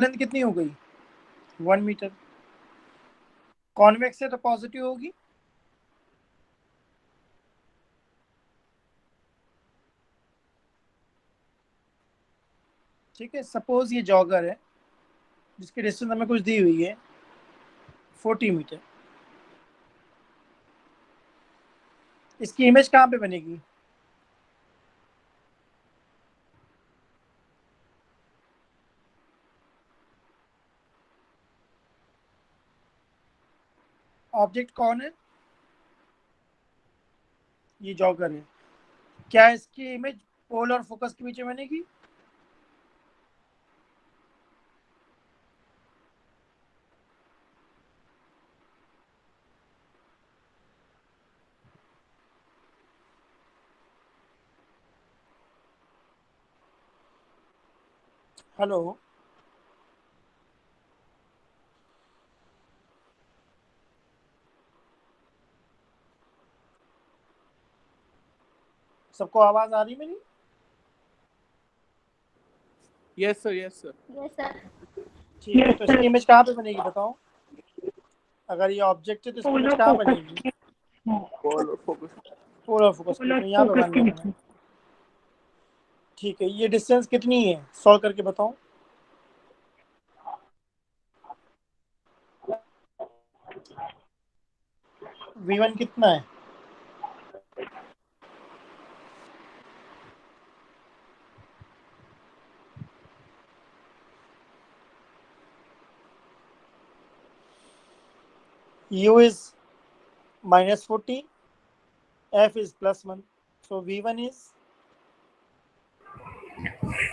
Length कितनी हो गई? 1 मीटर। कॉन्वेक्स है तो पॉजिटिव होगी। ठीक है, सपोज ये जॉगर है जिसकी डिस्टेंस हमें कुछ दी हुई है 40 मीटर। इसकी इमेज कहाँ पे बनेगी? ऑब्जेक्ट कौन है? ये जॉगर है। क्या इसकी इमेज पोल और फोकस के बीच में बनेगी? हेलो। सबको आवाज आ रही मेरी? Yes sir, yes sir. Yes sir. ठीक है, तो इसकी इमेज कहाँ पे बनेगी बताओ? अगर ये ऑब्जेक्ट है तो इसकी इमेज कहाँ बनेगी? पोल और फोकस। पोल और फोकस के बीच में, यहाँ पे मान लिया मैंने। ठीक है, ये डिस्टेंस कितनी है सॉल्व करके बताओ। V1 कितना है? U is -40, F is +1, so V1 is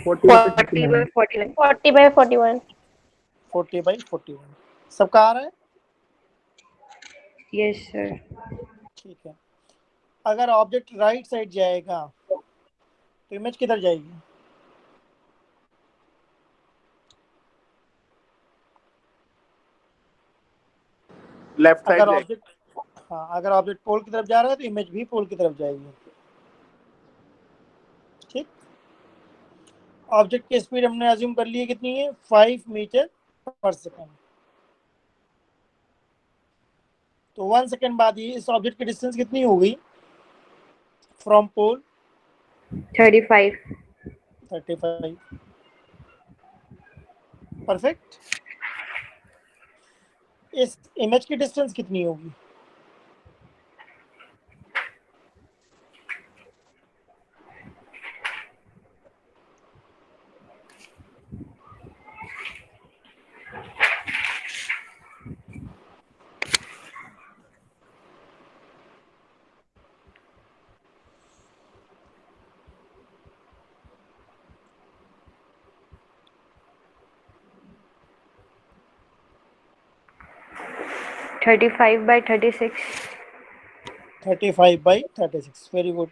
40 by 41. 40 by 41. 40/41। सबका आ रहा है? Yes sir. ठीक है। अगर ऑब्जेक्ट राइट साइड जाएगा तो इमेज किधर जाएगी? लेफ्ट साइड अगर जाएगी। ऑब्जेक्ट हाँ, अगर ऑब्जेक्ट पोल की तरफ जा रहा है तो इमेज भी पोल की तरफ जाएगी। ठीक। ऑब्जेक्ट की स्पीड हमने अज्यूम कर ली है, कितनी है? 5 मीटर/सेकेंड। तो 1 सेकेंड बाद ये इस ऑब्जेक्ट की डिस्टेंस कितनी हो गई फ्रॉम पोल? 35. 35। परफेक्ट। इस इमेज की डिस्टेंस कितनी होगी? Thirty five by 36. 35/36। Very good,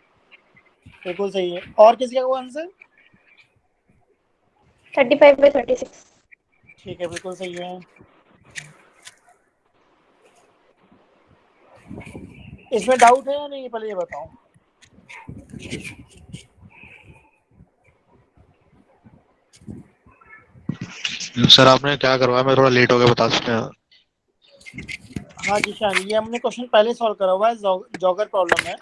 बिल्कुल सही है। और किसी का कोई आंसर? 35 by 36. ठीक है, बिल्कुल सही है। इसमें डाउट है या नहीं, पहले ये बताओ। सर आपने क्या करवाया, मैं थोड़ा लेट हो गया, बता सकते हैं? हाँ जिशान, ये हमने क्वेश्चन पहले सॉल्व करा हुआ है, जॉगर प्रॉब्लम है।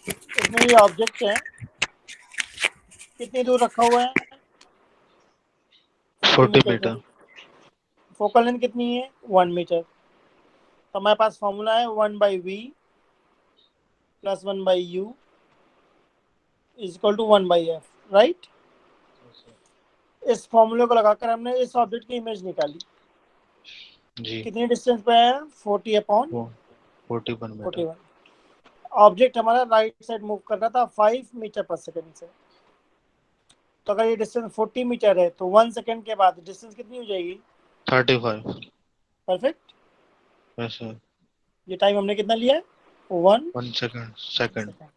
इसमें ये ऑब्जेक्ट है, कितनी दूर रखा हुआ है? 40 40 मीटर मीटर। दूर। फोकल लेंथ कितनी है? 1 मीटर। तो हमारे पास फॉर्मूला है 1/v + 1/u = 1/f, राइट? इस फॉर्मूले को लगाकर हमने इस ऑब्जेक्ट की इमेज निकाली। जी। कितनी डिस्टेंस पे आया? 40/41। 41 मीटर। ऑब्जेक्ट हमारा राइट साइड मूव कर रहा था 5 मीटर/सेकेंड से। तो अगर ये डिस्टेंस 40 मीटर है तो 1 सेकेंड के बाद डिस्टेंस कितनी हो जाएगी? 35। परफेक्ट। Yes sir. ये टाइम हमने कितना लिया है? 1 1 सेकंड। सेकंड। सेकेंड।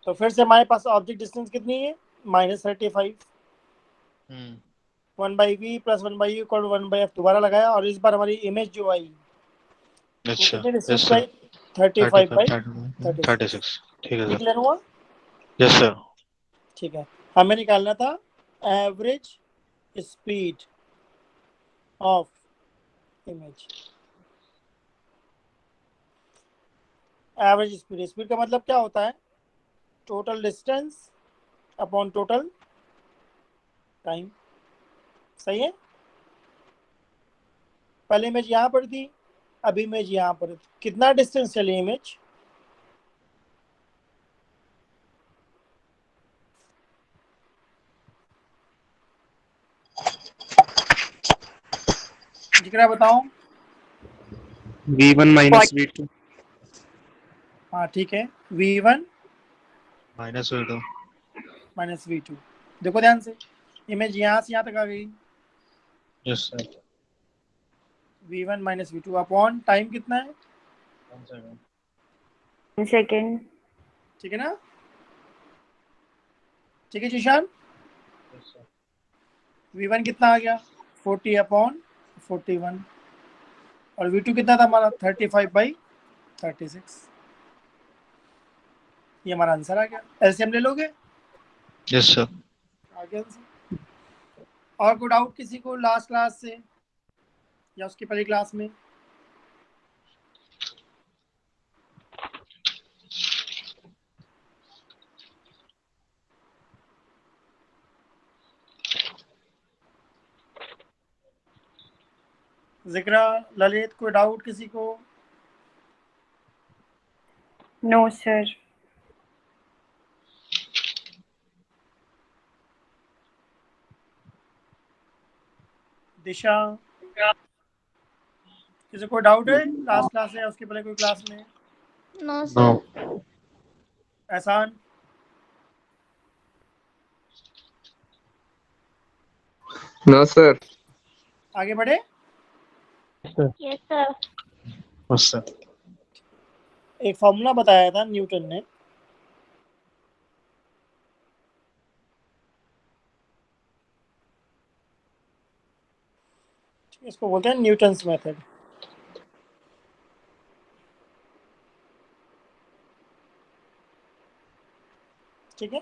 तो फिर से हमारे पास ऑब्जेक्ट डिस्टेंस कितनी है? -35। 1/v + 1/u = 1/f दोबारा लगाया, और इस बार हमारी इमेज जो आई वो अच्छा। कितने डिस्टेंस यस पे सर। आई? 35/36। 36। ठीक है ये सर। क्लियर हुआ? Yes sir. ठीक है, हमें निकालना था average speed of image. Average speed, speed का मतलब क्या होता है? Total distance upon total time. सही है। पहले इमेज यहाँ पर थी, अभी इमेज यहाँ पर है। कितना डिस्टेंस चली इमेज? जिक्र बताओ। V1 minus V2. हाँ ठीक है, V1 -V2। Minus V2। देखो ध्यान से, इमेज यहाँ से यहाँ तक आ गई। Yes sir. V1 minus V2 upon time कितना है? 1 सेकंड। 1 second. ठीक है ना? ठीक है जीशान। Yes sir. V1 कितना आ गया? 40 अपॉन 41। और V2 कितना था हमारा? 35/36। ये हमारा आंसर आ गया। एलसीएम ले लोगे? Yes sir. आ गया आंसर। और कोई डाउट किसी को लास्ट क्लास से या उसकी पहली क्लास में? जिक्रा, ललित, कोई डाउट किसी को? No, sir. दिशा, किसी को डाउट है लास्ट क्लास है या उसके पहले कोई क्लास में? No, no. sir. एहसान, No, sir. आगे बढ़े। Yes, sir. बस सर। एक फॉर्मूला बताया था न्यूटन ने, इसको बोलते हैं न्यूटन्स मेथड। ठीक है,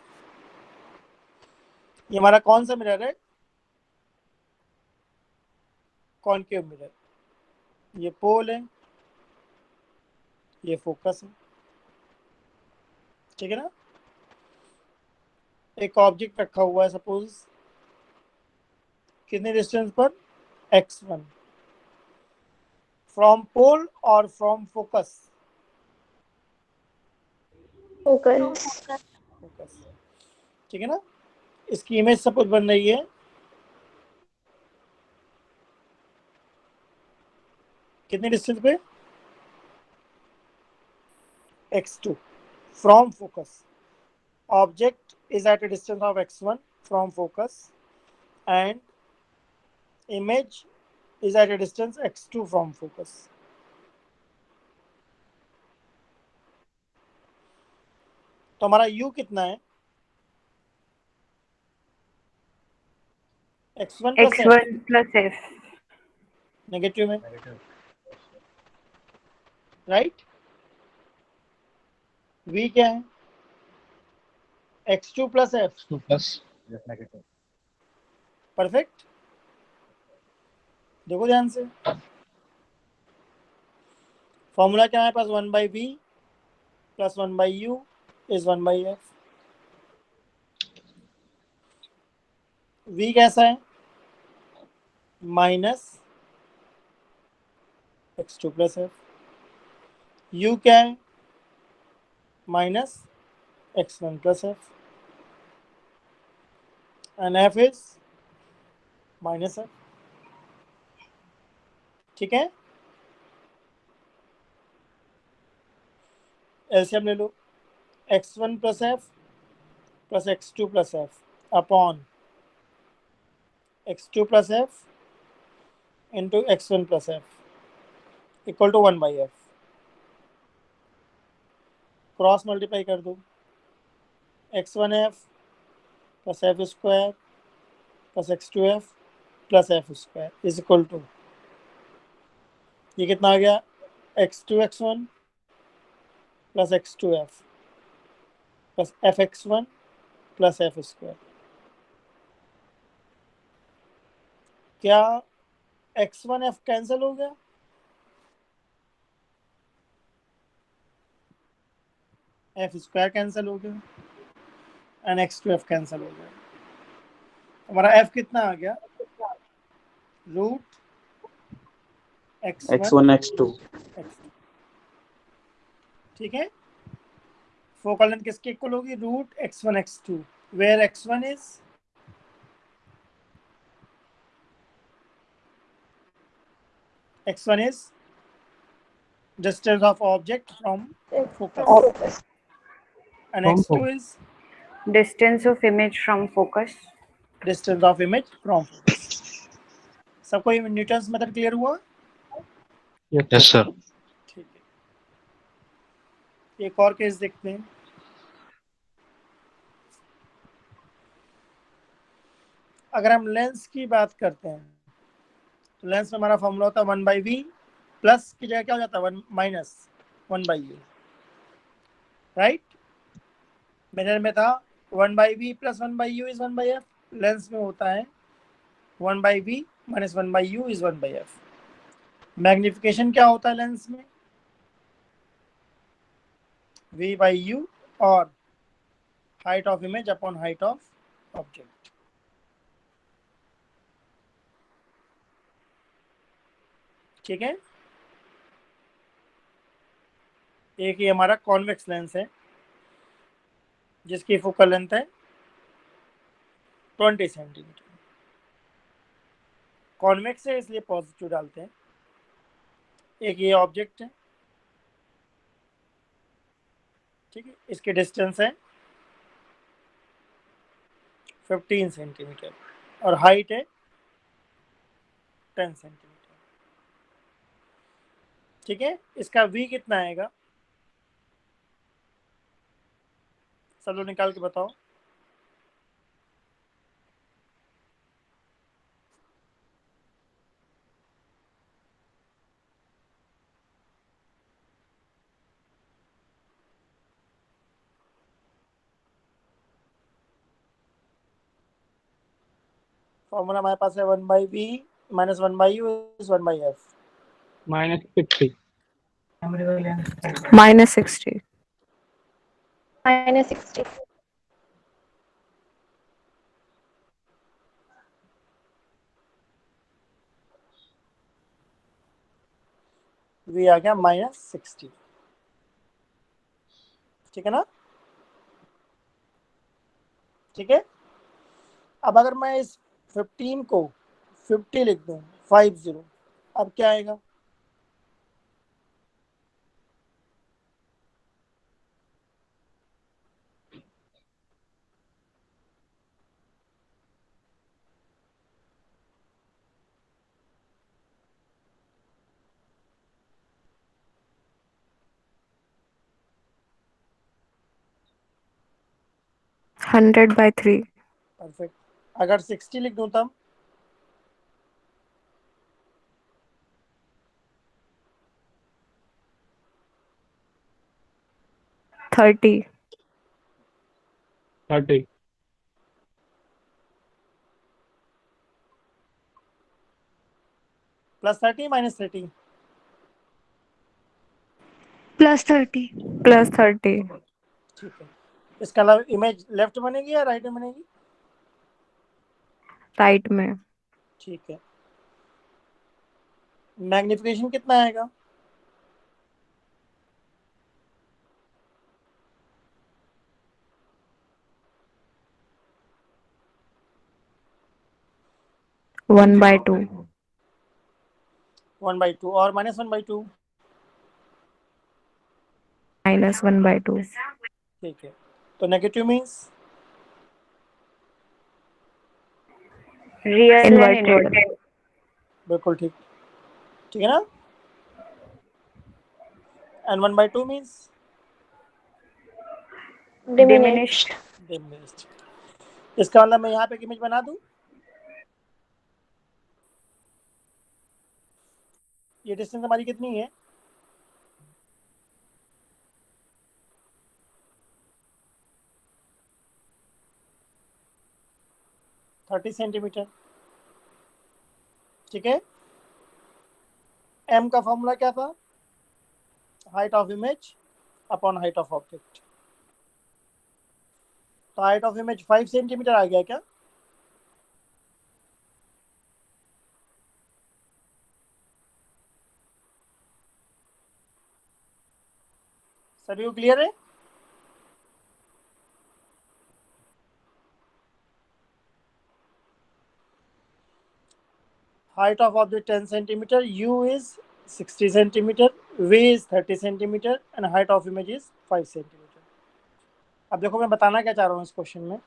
ये हमारा कौन सा मिरर है? Concave mirror. ये पोल है, ये फोकस है। ठीक है ना? एक ऑब्जेक्ट रखा हुआ है सपोज, कितने डिस्टेंस पर? x1 फ्रॉम पोल और फ्रॉम फोकस? Focus. फोकस। ठीक है ना? इसकी इमेज सपोज बन रही है कितने डिस्टेंस पे? x2 from focus. Object is at a distance of x1 from focus and image is at a distance x2 from focus. तो हमारा u कितना है? x1 plus f, X1 plus F. Negative में, राइट? v क्या है? x2 plus f। Plus negative. Perfect. देखो ध्यान से, फॉर्मूला क्या है पास? 1/v plus 1/u is 1/f। v कैसा है? Minus x2 plus f। u क्या है? Minus x1 plus f। and f is minus f। ठीक है, एलसीएम ले लो। x1 plus f plus x2 plus f upon x2 plus f into x1 plus f equal to 1/f। Cross multiply कर दो, x1f plus f square plus x2f plus f square is equal to, ये कितना आ गया? x2 x1 plus x2f plus fx1 plus f square. क्या x1f cancel हो गया? F square cancel हो गया एंड x2f कैंसिल हो गया। हमारा f कितना आ गया? Root x1 x1 x2 x2। ठीक है, फोकल लेंथ किसके इक्वल होगी? Root x1 x2, where x1 is distance of object from focus Focus. and From x2 is Distance of image from focus. distance of image from focus। सबको ये Newton's method clear हुआ? Yes sir. ठीक है, एक और case देखते हैं। अगर हम लेंस की बात करते हैं तो लेंस में हमारा फॉर्मूला होता है 1/v, प्लस की जगह क्या हो जाता है? 1 माइनस 1/u, राइट? मिरर में था 1/v plus 1/u is 1/f, lens में होता है 1/v minus 1/u is 1/f। Magnification क्या होता है लेंस में? v/u और height of image upon height of object. ठीक है, एक ये हमारा कॉन्वेक्स लेंस है जिसकी फोकल लेंथ है 20 सेंटीमीटर। कॉन्वेक्स है इसलिए पॉजिटिव डालते हैं। एक ये ऑब्जेक्ट है, ठीक है, इसकी डिस्टेंस है 15 सेंटीमीटर और हाइट है 10 सेंटीमीटर। ठीक है, इसका v कितना आएगा? सब लोग निकाल के बताओ। फॉर्मूला हमारे पास है 1/v minus 1/u is 1/f। -60. -60. -60। v आ गया -60। ठीक है ना? ठीक है, अब अगर मैं इस 15 को 50 लिख दूं 50, अब क्या आएगा? Hundred by 3. परफेक्ट। अगर 60 लिख दूं तब? -30. 30. +30 -30? +30। +30. ठीक है, इसका अलावा इमेज लेफ्ट बनेगी या राइट में बनेगी? राइट में। ठीक है, मैग्निफिकेशन कितना आएगा? One by 2. 1/2 और -1/2? -1/2. ठीक है, तो negative means Real and inverted. बिल्कुल ठीक। ठीक है ना? And 1/2 means Diminished। डिमिनिश्ड। इसका मतलब मैं यहाँ पे एक इमेज बना दूं, ये डिस्टेंस हमारी कितनी है? -30 सेंटीमीटर। ठीक है। m का फॉर्मूला क्या था? Height of image upon height of object. तो हाइट ऑफ इमेज 5 सेंटीमीटर आ गया क्या? सभी को क्लियर है? Height of object 10 centimeter, u is 60 centimeter, v is 30 centimeter and height of image is 5 centimeter. अब देखो मैं बताना क्या चाह रहा हूँ इस क्वेश्चन में।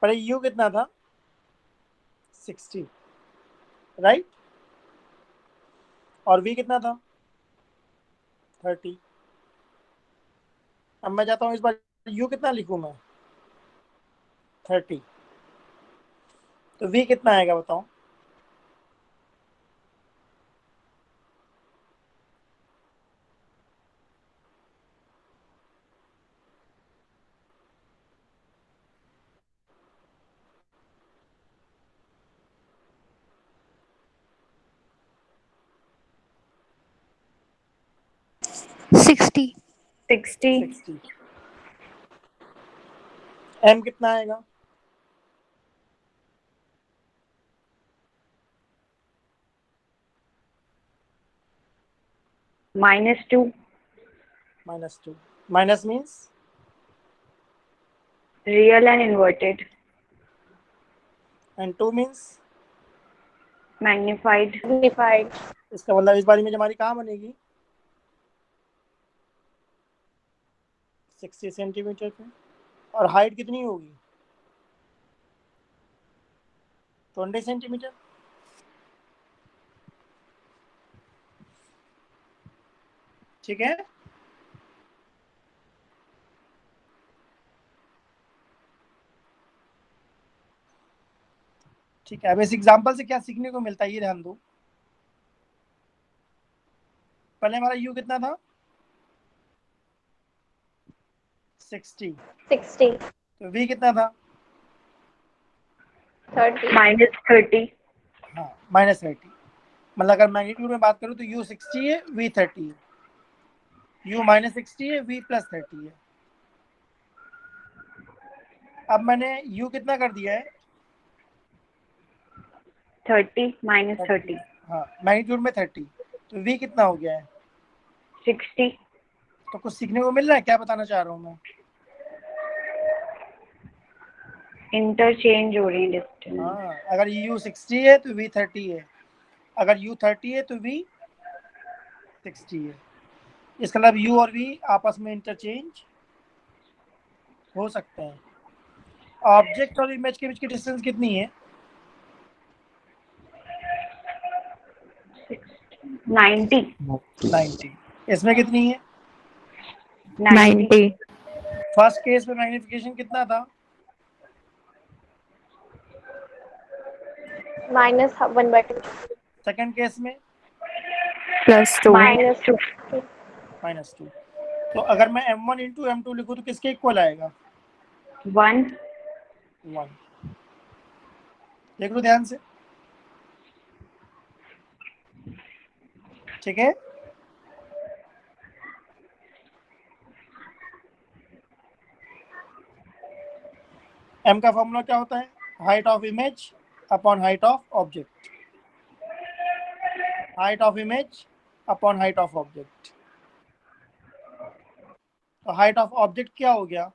पहले u कितना था? 60, राइट? और v कितना था? 30। अब मैं चाहता हूँ इस बार u कितना लिखूं मैं? 30। तो v कितना आएगा बताओ? सिक्सटी 60. m कितना आएगा? -2. -2। Minus means Real and inverted. And 2 means Magnified. Magnified. इसका मतलब इस बार इमेज हमारी कहाँ बनेगी? 60 सेंटीमीटर पे। और हाइट कितनी होगी? 20 सेंटीमीटर। ठीक है। ठीक है, अब इस एग्जांपल से क्या सीखने को मिलता है ये ध्यान दो। पहले हमारा u कितना था? 60। 60 तो v कितना था? 30 -30. हाँ, -30। मतलब अगर मैग्नीट्यूड में बात करूँ तो u 60 है, v 30 है। u -60 है, v +30 है। अब मैंने u कितना कर दिया है? 30 -30. हाँ, मैग्नीट्यूड में 30। तो v कितना हो गया है? 60. तो कुछ सीखने को मिल रहा है? क्या बताना चाह रहा हूँ मैं? इंटरचेंज हो रही है डिस्टेंस. हाँ, अगर u 60 है तो v 30 है, अगर u 30 है तो v 60 है। इसका मतलब u और v आपस में इंटरचेंज हो सकते हैं। ऑब्जेक्ट और इमेज के बीच की डिस्टेंस कितनी है? 90. 90। इसमें कितनी है? 90. फर्स्ट केस में मैग्निफिकेशन कितना था? -1/2 सेकंड केस में +2. -2 -2। तो अगर मैं m1 इंटू m2 लिखूँ तो किसके इक्वल आएगा? 1. 1। देख लो ध्यान से। ठीक है। m का फॉर्मूला क्या होता है? Height of image upon height of object. Height of image upon height of object. तो हाइट ऑफ ऑब्जेक्ट क्या हो गया?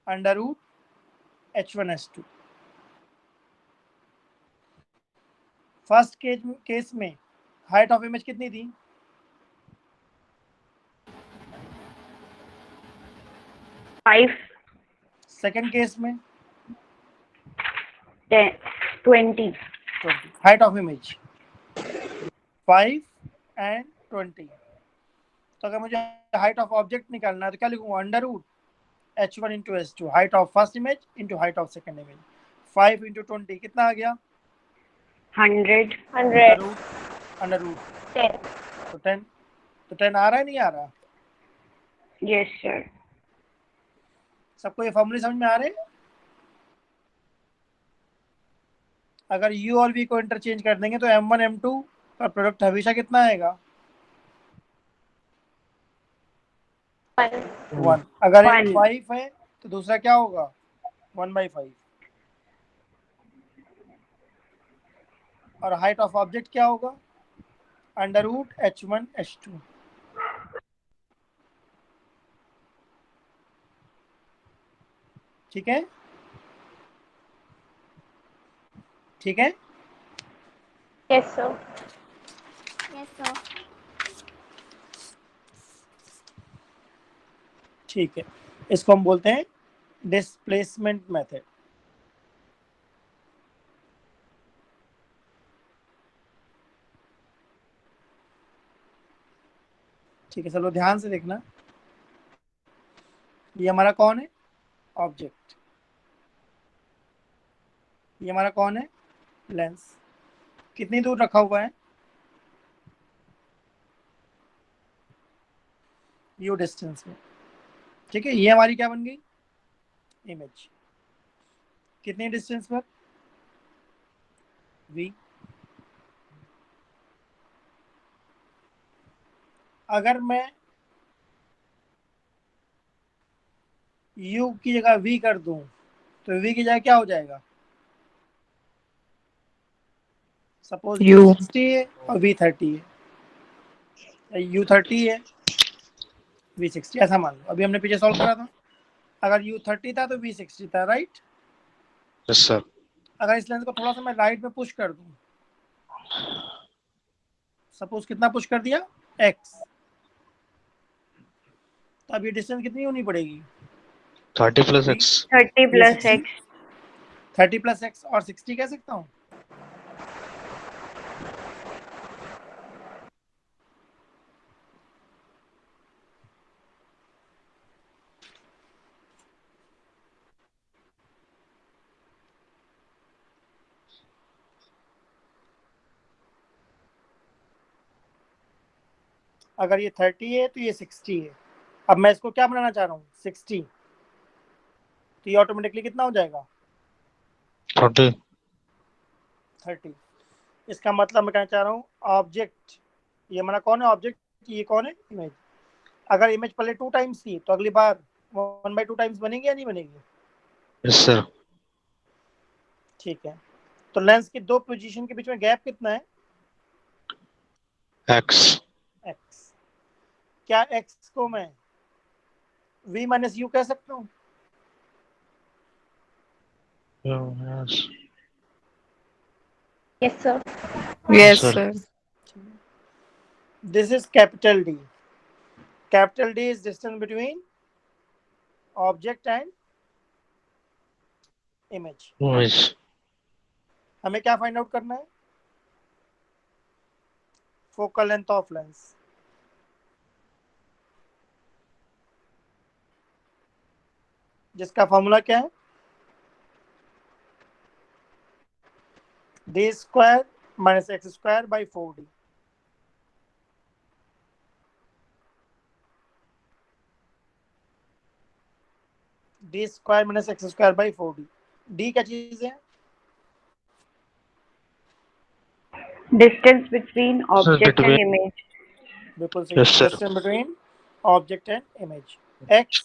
√h1h2। फर्स्ट केस में हाइट ऑफ इमेज कितनी थी? 5. सेकंड केस में 20. Height of image 5 and 20। तो अगर मुझे हाइट ऑफ ऑब्जेक्ट निकालना है तो क्या लिखूंगा? √h1 into h2, height of first image into height of second image. 5 into 20 कितना आ गया? 100. 100 अंडर रूट 10. तो 10, तो 10 आ रहा है नहीं आ रहा? Yes, sir. सबको ये फॉर्मूले समझ में आ रहे हैं? अगर u और v को इंटरचेंज कर देंगे तो m1 m2 का प्रोडक्ट हमेशा कितना आएगा? 1. 1. अगर One. 5 है तो दूसरा क्या होगा? 1/5. और हाइट ऑफ ऑब्जेक्ट क्या होगा? Under root h1 h2. ठीक है, ठीक है। Yes, sir. ठीक है, इसको हम बोलते हैं डिस्प्लेसमेंट मेथड। ठीक है, चलो ध्यान से देखना। ये हमारा कौन है? ऑब्जेक्ट। ये हमारा कौन है? लेंस। कितनी दूर रखा हुआ है? यू डिस्टेंस में। ठीक है, ये हमारी क्या बन गई? इमेज। कितनी डिस्टेंस पर? v। अगर मैं u की जगह v कर दूं तो v की जगह क्या हो जाएगा? Suppose u U. 60 है और v 30 है, u 30 है v 60, ऐसा मान लो। अभी हमने पीछे सॉल्व करा था, अगर u 30 था तो v 60 था, राइट? Yes sir. अगर इस लेंस को थोड़ा सा मैं राइट में पुश कर दूं, सपोज कितना पुश कर दिया? x, तो अब ये डिस्टेंस कितनी होनी पड़ेगी? 30 plus v, x. 30 v plus 60, X. 30 plus x और 60 कह सकता हूँ। अगर ये 30 है तो ये 60 है। अब मैं इसको क्या बनाना चाह रहा हूँ? 60, तो ये ऑटोमेटिकली कितना हो जाएगा? 40। 30। इसका मतलब मैं कहना चाह रहा हूँ ऑब्जेक्ट, ये हमारा कौन है? ऑब्जेक्ट। ये कौन है? इमेज। अगर इमेज पहले 2 टाइम्स थी तो अगली बार 1/2 टाइम्स बनेगी या नहीं बनेगी? Yes sir. ठीक है, तो लेंस की दो पोजीशन के बीच में गैप कितना है? एक्स। x। क्या x को मैं v माइनस यू कह सकता हूँ? Yes Yes, sir. Yes, sir. sir. This is capital D. Capital D is distance between object and image. Image. हमें क्या फाइंड आउट करना है? Focal length of lens. जिसका फॉर्मूला क्या है? d square minus x square by 4d। d square minus x square by 4d। d क्या चीज है? Distance between object and between। image. बिल्कुल सही, yes sir. Distance between object and image. x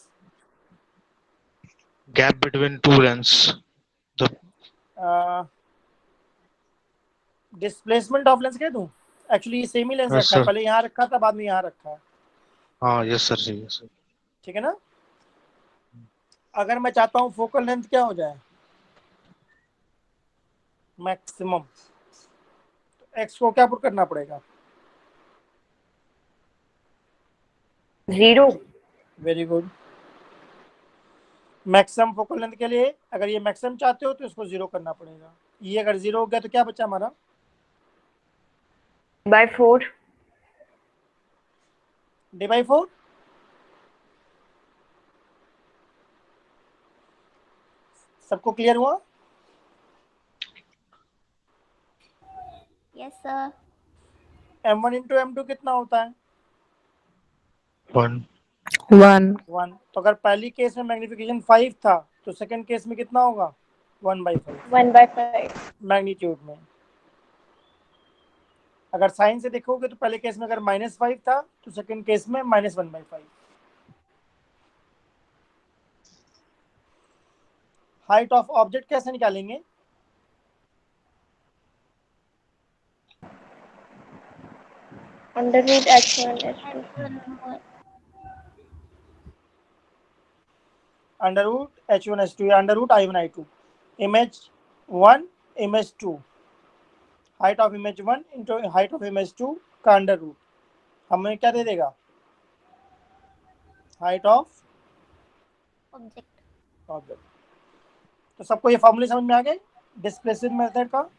gap between two lens. The displacement of lens कह दूं? Actually ये same ही lens yes रखा है, सर। पहले यहाँ रखा था बाद में यहाँ रखा है। हाँ यस सर जी यस सर। ठीक है ना? अगर मैं चाहता हूँ फोकल लेंथ क्या हो जाए? मैक्सिमम, तो x को क्या पुट करना पड़ेगा? 0. Very good. Maximum focal length के लिए अगर ये मैक्सिमम चाहते हो तो इसको 0 करना पड़ेगा। ये अगर 0 हो गया तो क्या बचा हमारा? By 4. d/4। सबको क्लियर हुआ? Yes, sir. m1 into m2 कितना होता है? 1 1. 1। तो अगर पहली केस में मैग्निफिकेशन 5 था तो सेकंड केस में कितना होगा? 1/5 1/5. मैग्नीट्यूड में। अगर साइन से देखोगे तो पहले केस में अगर -5 था तो सेकंड केस में -1/5। हाइट ऑफ ऑब्जेक्ट कैसे निकालेंगे? Under root h1 h2. Under root h1 h2 या under root i1 i2। Image 1 image 2, height of image 1 into height of image 2 का अंडर रूट हमें क्या दे देगा? Height of object. तो सबको ये फॉर्मूले समझ में आ गए डिस्प्लेसिव मेथड का?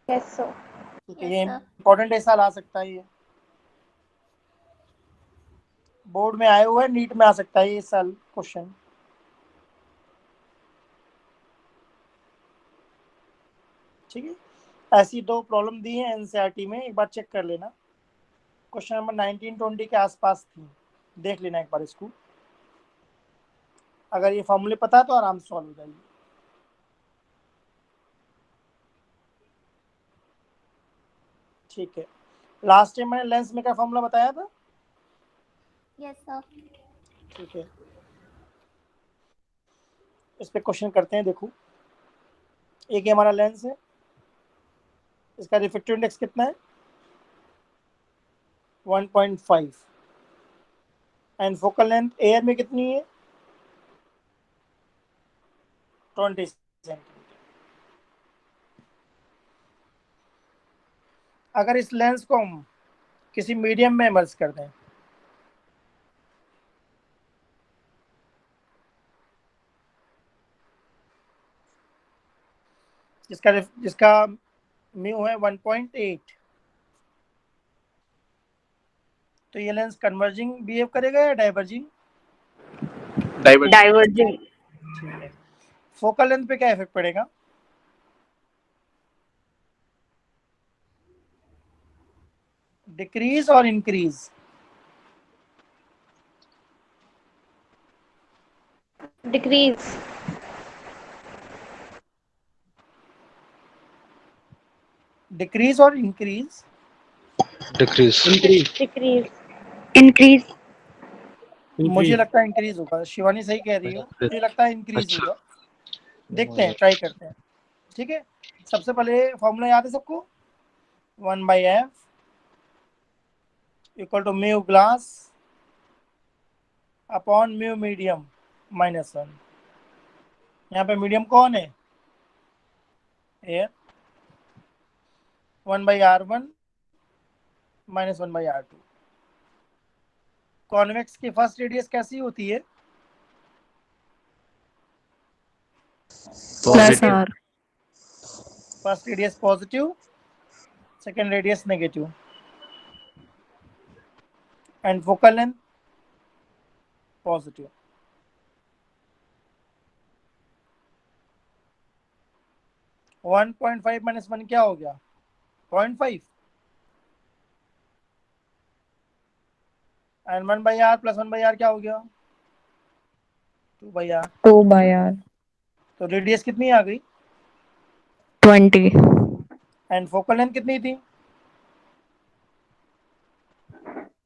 Yes, sir. ठीक है, ये इंपॉर्टेंट ऐसा ला सकता है, ये बोर्ड में आए हुए है, नीट में आ सकता है ये साल क्वेश्चन। ठीक है, ऐसी 2 प्रॉब्लम दी है एनसीईआरटी में, एक बार चेक कर लेना। क्वेश्चन नंबर 19-20 के आसपास थी, देख लेना एक बार इसको। अगर ये फॉर्मूले पता है तो आराम से सॉल्व हो जाएगी। ठीक है, लास्ट टाइम मैंने लेंस में का फॉर्मूला बताया था। Yes, sir. ठीक है, इस पे क्वेश्चन करते हैं। देखो, एक हमारा लेंस है, इसका रिफ्रैक्टिव इंडेक्स कितना है? 1.5। एंड फोकल लेंथ एयर में कितनी है? 20 सेंटीमीटर। अगर इस लेंस को हम किसी मीडियम में इमर्ज कर दें, जिसका म्यू है 1.8, तो ये लेंस कन्वर्जिंग बिहेव करेगा या डाइवर्जिंग? Diverging. ठीक है, फोकल लेंथ पे क्या इफेक्ट पड़ेगा? डिक्रीज और इंक्रीज? Decrease. डिक्रीज और इंक्रीज? Decrease Decrease. Increase. मुझे लगता है इंक्रीज होगा। शिवानी सही कह रही हो, मुझे लगता है इंक्रीज अच्छा। होगा। देखते हैं, ट्राई करते हैं। ठीक है, सबसे पहले फॉर्मूला याद है सबको? 1/f equal to mu glass upon mu medium -1। यहाँ पे मीडियम कौन है? एयर। 1/r1 -1/r2। कॉन्वेक्स की फर्स्ट रेडियस कैसी होती है? Plus R. First radius positive, second radius negative. And focal length positive. One 1.5 -1 क्या हो गया? 0.5। एंड 1/r प्लस 1/r क्या हो गया? 2/r। 2/R. तो रेडियस कितनी आ गई? 20. एंड फोकल लेंथ कितनी थी?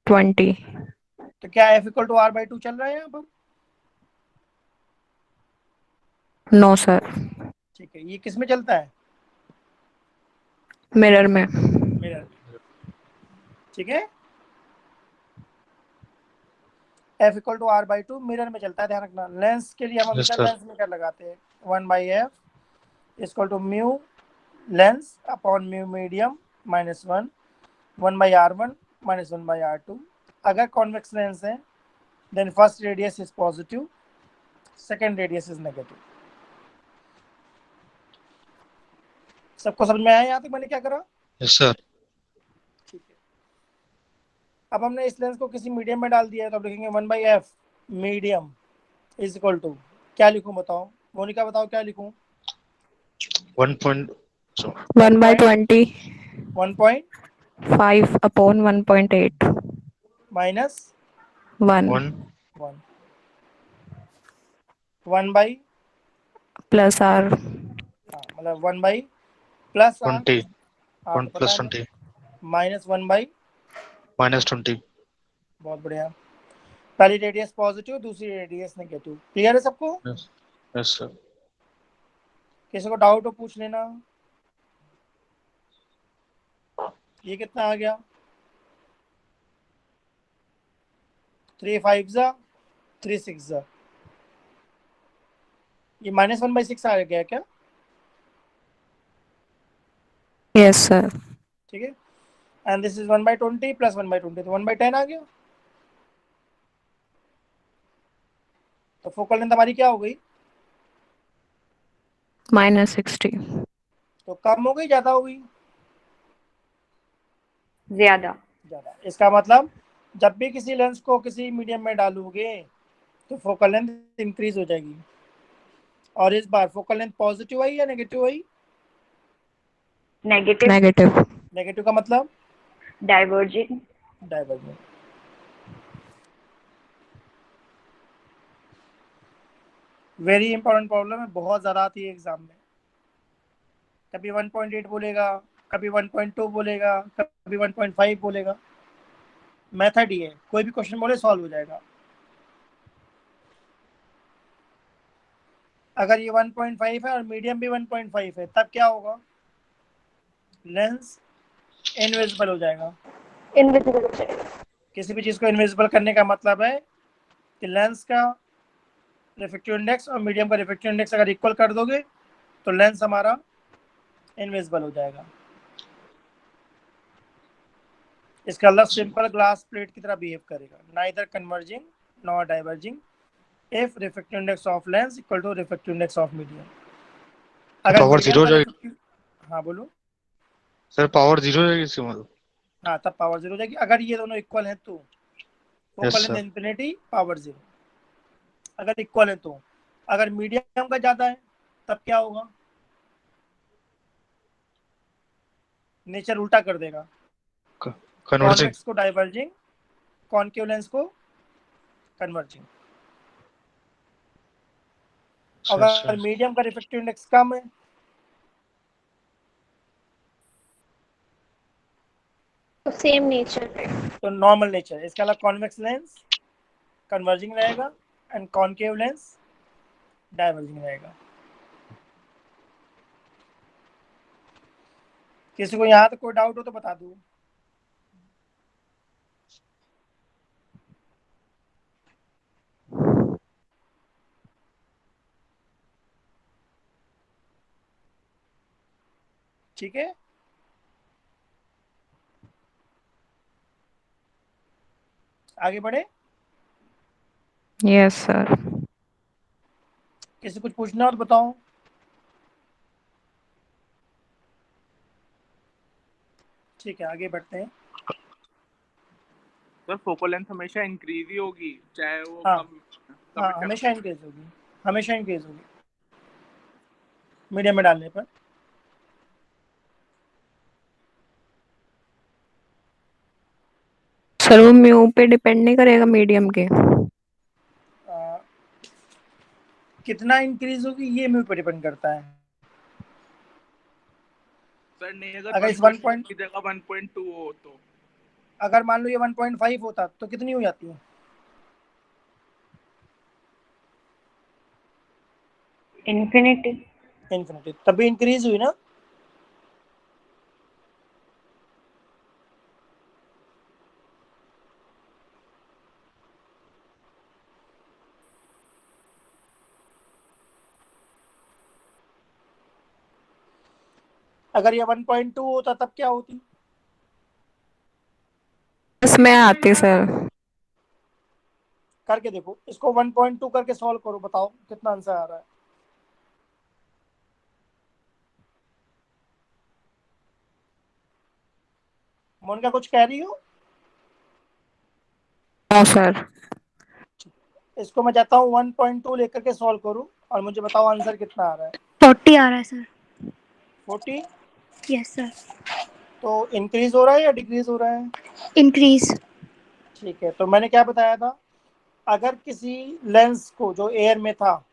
20. तो क्या f इक्वल टू r/2 चल रहा है यहाँ पर? No, sir. ठीक है, ये किस में चलता है? Mirror में. मिरर। ठीक है, f equal to r/2 mirror में चलता है, ध्यान रखना। लेंस के लिए हम हमेशा sir. लेंस में क्या लगाते हैं? 1/f equal to mu lens upon mu medium -1, 1/r1 -1/r2। अगर कॉन्वेक्स लेंस है then first radius is positive, second radius is negative. सबको समझ में आया यहाँ तक मैंने क्या करा? Yes sir. ठीक है, अब हमने इस लेंस को किसी मीडियम में डाल दिया है, तो अब लिखेंगे 1/f medium is equal to, क्या लिखूं बताओ? मोनिका बताओ क्या लिखूं? 1.1 1/20. 5 upon 1.8. Minus 1 1 1 1 by plus r. मतलब 1 बाई प्लस आर 20 आर 1 तो पता plus है हमें, 20 माइनस 1 बाई, minus 20. बहुत बढ़िया। पहली रेडियस पॉजिटिव, दूसरी रेडियस नेगेटिव। क्लियर है सबको? Yes. Yes, sir. किसी को डाउट हो पूछ लेना। ये कितना आ गया? 3 5 जा 3 6 जा, ये -1/6 आ गया क्या? Yes, sir. ठीक है। एंड दिस इज 1/20 प्लस 1/20 तो 1/10 आ गया। तो फोकल लेंथ हमारी क्या हो गई? -60. तो कम हो गई ज्यादा हो गई? ज्यादा। ज्यादा। इसका मतलब जब भी किसी लेंस को किसी मीडियम में डालोगे तो फोकल लेंथ इंक्रीज हो जाएगी। और इस बार फोकल लेंथ पॉजिटिव आई या नेगेटिव आई? नेगेटिव। Negative. नेगेटिव का मतलब diverging. Divergent. Very important problem है, बहुत ज्यादा आती है एग्जाम में। कभी 1.8 बोलेगा, कभी 1.2 बोलेगा, कभी 1.5 बोलेगा। मेथड ही है, कोई भी क्वेश्चन बोले सॉल्व हो जाएगा। अगर ये 1.5 है और मीडियम भी 1.5 है तब क्या होगा? लेंस इनविजिबल हो जाएगा। इनविजिबल हो जाएगा। किसी भी चीज को इनविजिबल करने का मतलब है कि लेंस का रिफ्रैक्टिव इंडेक्स और मीडियम का रिफ्रैक्टिव इंडेक्स अगर इक्वल कर दोगे तो लेंस हमारा इनविजिबल हो जाएगा। इसका अल्लाह सिंपल ग्लास प्लेट की तरह बिहेव करेगा, neither converging nor diverging if refractive index of lens equal to refractive index of medium. अगर पावर मीडियम जीरो हो का जाएगी रिफ्रैक्टिव, हाँ बोलो। सर, पावर जीरो हो जाएगी इसकी मतलब? हाँ तब पावर जीरो हो जाएगी। अगर ये दोनों इक्वल है तो yes focal length sir. Infinity, power zero. अगर इक्वल है तो, अगर मीडियम का ज्यादा है तब क्या होगा? नेचर उल्टा कर देगा, कन्वर्जिंग। कॉन्वेक्स को डाइवर्जिंग, कॉनकेव लेंस को कन्वर्जिंग। अगर मीडियम का रिफ्रैक्टिव इंडेक्स कम है तो सेम नेचर है। तो नॉर्मल नेचर। इसके अलावा कॉन्वेक्स लेंस कन्वर्जिंग रहेगा एंड कॉनकेव लेंस डाइवर्जिंग रहेगा। किसी को यहाँ तक कोई डाउट हो तो बता दो। ठीक है, आगे बढ़े। Yes, sir. किसी कुछ पूछना हो तो बताओ। ठीक है, आगे बढ़ते हैं। सर फोकल लेंथ हमेशा इंक्रीज ही होगी, चाहे वो हाँ कम हाँ, हमेशा इंक्रीज होगी, हमेशा इंक्रीज होगी मीडियम में डालने पर। सर वो म्यू पे डिपेंड नहीं करेगा मीडियम के? कितना इंक्रीज होगी ये म्यू पर डिपेंड करता है। सर नहीं, अगर अगर इस 1.8 की जगह 1.2 हो तो? अगर मान लो ये 1.5 होता तो कितनी हो जाती है? इन्फिनिटी। इन्फिनिटी, तभी इंक्रीज हुई ना। अगर ये 1.2 होता तब क्या होती? इसमें आती सर। करके देखो इसको, 1.2 करके सॉल्व करो, बताओ कितना आंसर आ रहा है। मोनिका कुछ कह रही हो? No sir. इसको मैं चाहता हूँ 1.2 लेकर के सॉल्व करूँ और मुझे बताओ आंसर कितना आ रहा है। 40 आ रहा है सर। 40? Yes sir. तो इंक्रीज हो रहा है या डिक्रीज हो रहा है? इंक्रीज। ठीक है, तो मैंने क्या बताया था, अगर किसी लेंस को जो एयर में था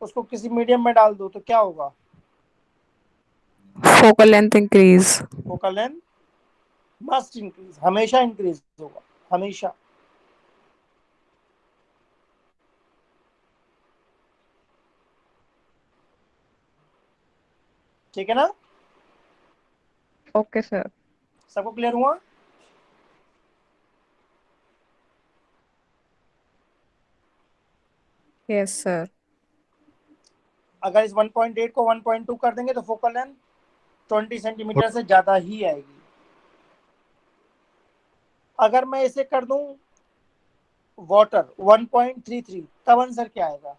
उसको किसी मीडियम में डाल दो तो क्या होगा? Focal length increase. Focal length must increase, हमेशा इंक्रीज होगा, हमेशा। ठीक है ना? Okay sir. सबको क्लियर हुआ? Yes sir. अगर इस 1.8 को 1.2 कर देंगे तो फोकल लेंथ 20 सेंटीमीटर से ज्यादा ही आएगी। अगर मैं इसे कर दूं वाटर 1.33, तब आंसर क्या आएगा?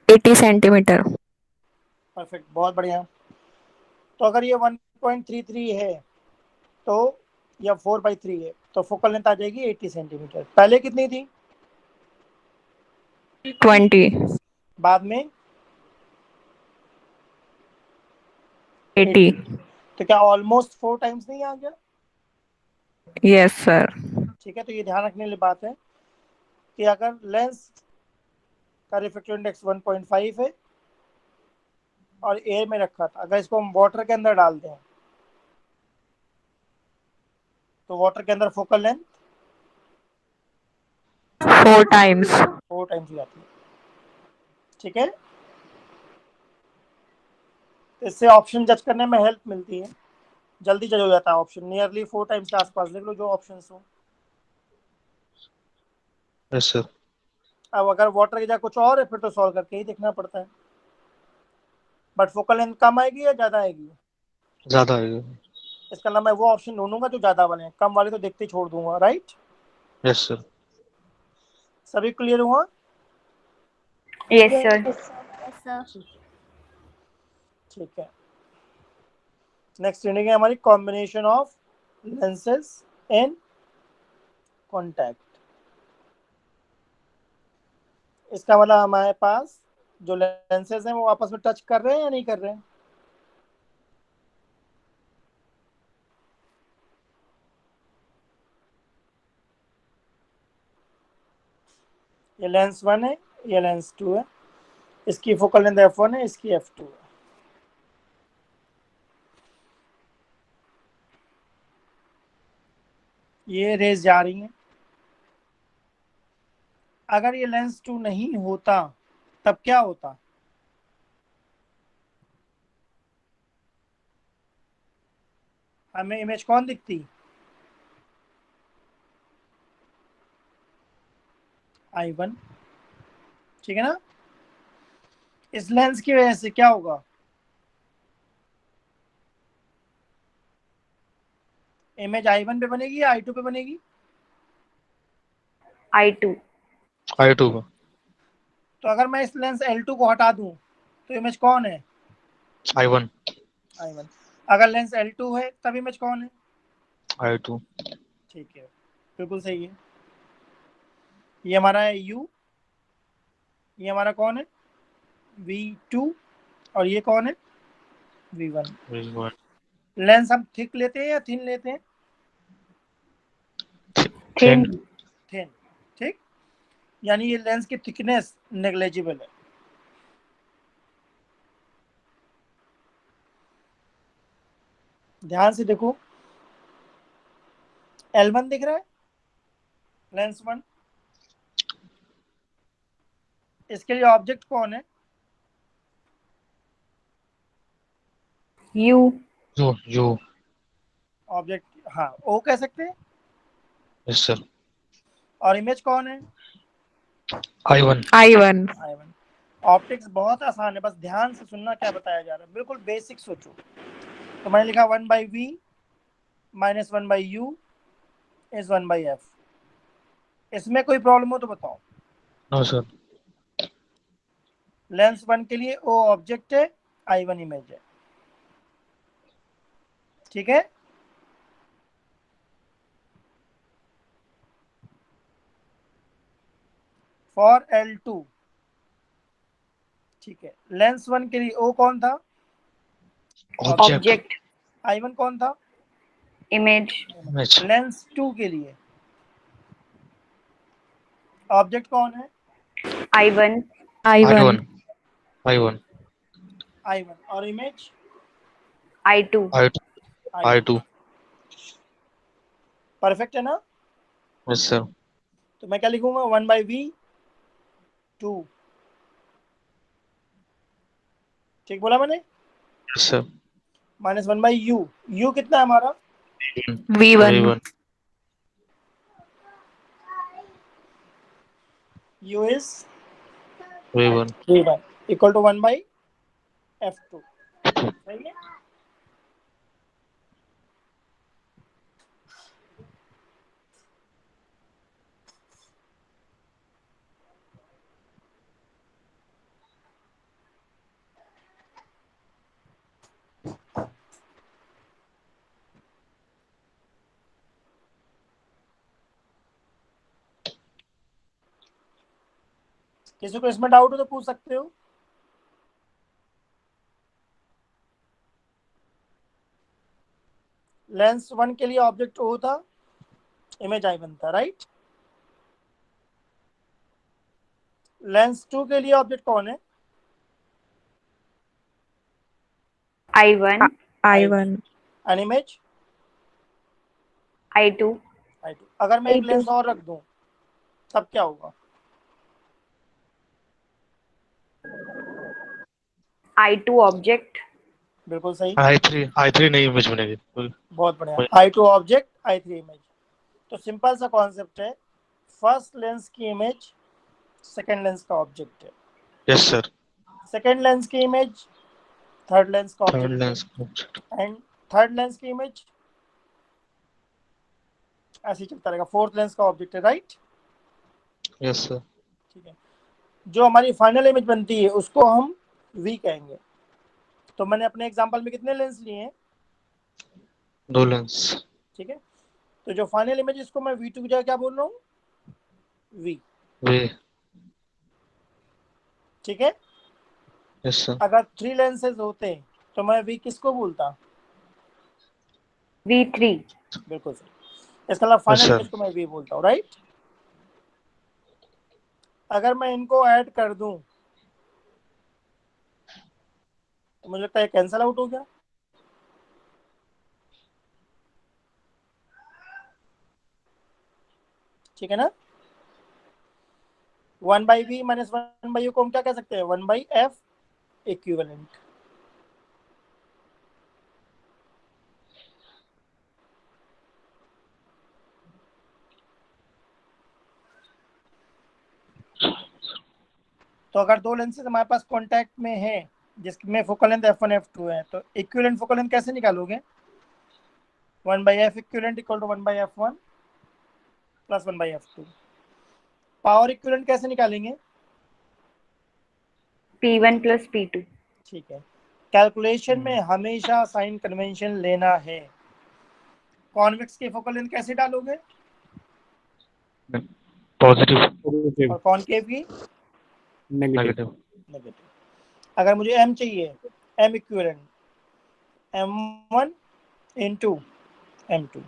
Eighty centimetre. परफेक्ट, बहुत बढ़िया। तो अगर ये 1.33 है तो या 4/3 है तो फोकल लेंथ आ जाएगी 80 सेंटीमीटर। पहले कितनी थी? 20। बाद में 80। 80। तो क्या ऑलमोस्ट 4 टाइम्स नहीं आ गया? Yes sir. ठीक है, तो ये ध्यान रखने वाली बात है कि अगर लेंस का रिफ्रैक्टिव इंडेक्स 1.5 है और एयर में रखा था, अगर इसको हम वाटर के अंदर डाल दें तो वाटर के अंदर फोकल लेंथ 4 टाइम्स। 4 टाइम्स हो जाती है। ठीक है, तो इससे ऑप्शन जज करने में हेल्प मिलती है, जल्दी जज हो जाता है ऑप्शन। नियरली 4 टाइम्स के आसपास देख लो जो ऑप्शन हो। Yes sir. अब अगर वाटर की जगह कुछ और है फिर तो सॉल्व करके ही देखना पड़ता है। बट फोकल लेंथ कम आएगी या ज्यादा आएगी? ज्यादा है। इसका मतलब मैं वो ऑप्शन ढूंढूंगा जो ज्यादा वाले हैं, कम वाले तो देखते ही छोड़ दूंगा। राइट? Yes sir. सभी क्लियर हुआ? Yes sir. ठीक है, नेक्स्ट रीडिंग है हमारी combination of lenses in contact. इसका मतलब हमारे पास जो लेंसेज हैं वो आपस में टच कर रहे हैं या नहीं कर रहे हैं? ये लेंस 1 है, ये लेंस 2 है। इसकी फोकल लेंथ f1 है, इसकी f2 है। ये रेज जा रही हैं। अगर ये लेंस 2 नहीं होता तब क्या होता? हमें इमेज कौन दिखती? I1। ठीक है ना? इस लेंस की वजह से क्या होगा? इमेज I1 पे बनेगी या I2 पे बनेगी? I2। I2 का। तो अगर मैं इस लेंस L2 को हटा दूं तो इमेज कौन है? I1। I1। अगर लेंस L2 है तब इमेज कौन है? I2। ठीक है, बिल्कुल सही है। ये हमारा है U, ये हमारा कौन है? V2। और ये कौन है? V1। V1। लेंस हम थिक लेते हैं या थिन लेते हैं? थिन। थिन। थिन। ठीक, यानी ये लेंस की थिकनेस नेग्लेजिबल है। ध्यान से देखो, L1 दिख रहा है, लेंस 1। इसके लिए ऑब्जेक्ट कौन है? U। यू। ऑब्जेक्ट, हाँ, O कह सकते हैं। Yes sir. और इमेज कौन है? I1। I1। I1। ऑप्टिक्स बहुत आसान है, बस ध्यान से सुनना क्या बताया जा रहा है, बिल्कुल बेसिक सोचो। तो मैंने लिखा 1/V minus 1/U is 1/F। इसमें कोई प्रॉब्लम हो तो बताओ। No sir. लेंस 1 के लिए O ऑब्जेक्ट है, I1 इमेज है। ठीक है, फॉर L2, ठीक है। लेंस 1 के लिए O कौन था? ऑब्जेक्ट ऑब्जेक्ट, I1 कौन था? इमेज, इमेज लेंस 2 के लिए ऑब्जेक्ट कौन है? I1, I1. I1 I1 और इमेज I2, I2 परफेक्ट है ना? यस सर तो मैं क्या लिखूंगा? 1/V2, ठीक बोला मैंने? Yes sir minus 1/U, U कितना है हमारा? V1. U is V1 V1 equal to 1/F2, सही है। किसी को इसमें डाउट हो तो पूछ सकते हो। लेंस 1 के लिए ऑब्जेक्ट O था, इमेज I1 था, राइट। लेंस 2 के लिए ऑब्जेक्ट कौन है? I1, I1. An image I2, I2। अगर मैं एक I2, लेंस और रख दूं तब क्या होगा? I2 ऑब्जेक्ट, बिल्कुल सही, I3 नहीं इमेज बनेगी बहुत बढ़िया। I2 object, I3 image. तो सिंपल सा कॉन्सेप्ट है, फर्स्ट लेंस की इमेज सेकेंड लेंस का ऑब्जेक्ट है, यस सर सेकेंड लेंस की इमेज थर्ड लेंस का थर्ड ऑब्जेक्ट लेंस है, एंड थर्ड लेंस की इमेज ऐसे ही चलता रहेगा, फोर्थ लेंस का ऑब्जेक्ट है, राइट। यस सर ठीक है, जो हमारी फाइनल इमेज बनती है उसको हम V कहेंगे। तो मैंने अपने एग्जांपल में कितने लेंस लिए हैं? 2 लेंस ठीक है, तो जो फाइनल इमेज इसको मैं V2 की जगह क्या बोल रहा हूँ? V, वे ठीक है। यस सर अगर 3 लेंसेज होते तो मैं V किसको बोलता? V3, बिल्कुल सही, इसका मतलब फाइनल सर इमेज को मैं V बोलता हूँ, राइट। अगर मैं इनको ऐड कर दूं तो मुझे लगता है कैंसल आउट हो गया। ठीक है ना? 1/V माइनस 1/U को हम क्या कह सकते हैं? 1/F equivalent. तो अगर दो लेंसेज हमारे पास कांटेक्ट में है जिसमें फोकल लेंथ f1 f2 है तो इक्विवेलेंट फोकल लेंथ कैसे निकालोगे? 1/F equivalent equal to 1/F1 plus 1/F2। Power equivalent कैसे निकालेंगे? P1 plus P2, ठीक है, कैलकुलेशन में हमेशा साइन कन्वेंशन लेना है। कॉन्वेक्स की फोकल लेंथ कैसे डालोगे पॉजिटिव पॉजिटिव और कॉनकेव की नेगेटिव नेगेटिव नेगेटिव। अगर मुझे m चाहिए, m equivalent m1 into m2।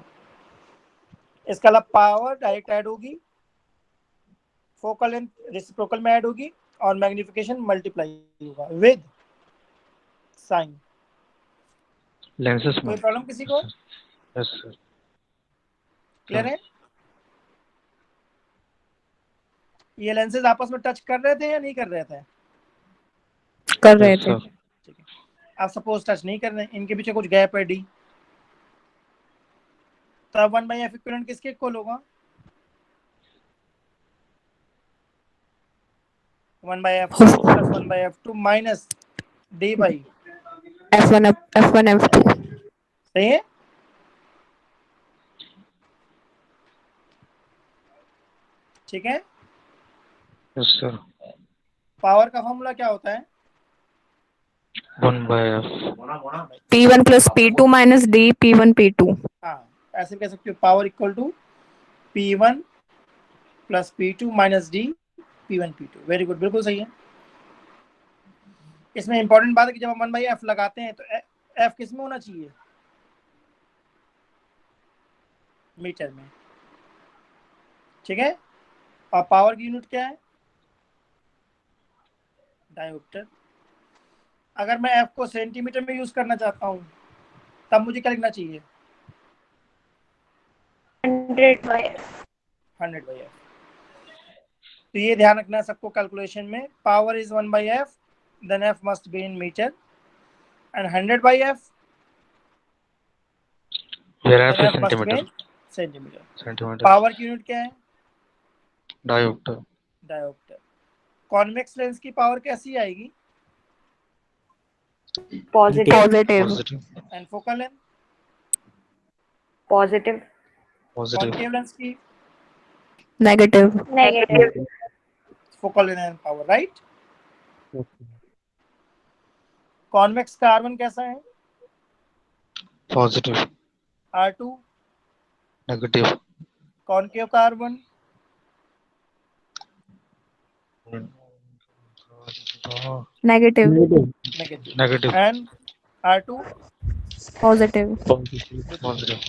इसका अलावा पावर डायरेक्ट ऐड होगी, फोकल लेंथ रेसिप्रोकल में ऐड होगी और मैग्निफिकेशन मल्टीप्लाई होगा विद साइन। लेंसेस में कोई प्रॉब्लम किसी को? यस सर क्लियर है? ये लेंसेज आपस में टच कर रहे थे या नहीं कर रहे थे? कर रहे यस थे. सर ठीक है, आप सपोज टच नहीं कर रहे, इनके पीछे कुछ गैप है d, तब 1/F इक्विवेलेंट किसके इक्वल होगा? 1/F1 plus 1/F2 minus d by, F1 F2. सही है? ठीक है, यस सर पावर का फॉर्मूला क्या होता है? 1/F P1 plus P2 minus D P1 P2. हाँ, ऐसे भी कह सकते हो, power equal to P1 plus P2 minus D P1 P2। Very good, बिल्कुल सही है। इसमें इंपॉर्टेंट बात है कि जब हम 1/f लगाते हैं तो f किस में होना चाहिए? मीटर में, ठीक है। और पावर की यूनिट क्या है? डायोप्टर। अगर मैं f को सेंटीमीटर में यूज करना चाहता हूँ तब मुझे क्या लिखना चाहिए? 100/f। 100/f। तो ये ध्यान रखना है सबको कैलकुलेशन में, power is 1/f, then f must be in metre, and 100/f, Where then F is f must be centimeter. In centimetre. Centimeter. पावर की यूनिट क्या है? Diopter. डायोप्टर। कॉन्वेक्स लेंस की पावर कैसी आएगी? Positive. Positive. Positive. And focal length? Positive. Positive. Concave lens की Negative. Negative. Focal length and power, right. Convex का R1 कैसा है? Positive. R2? Negative. कॉन्केव का R1? Negative. Negative. Negative. And R2? Positive. Positive.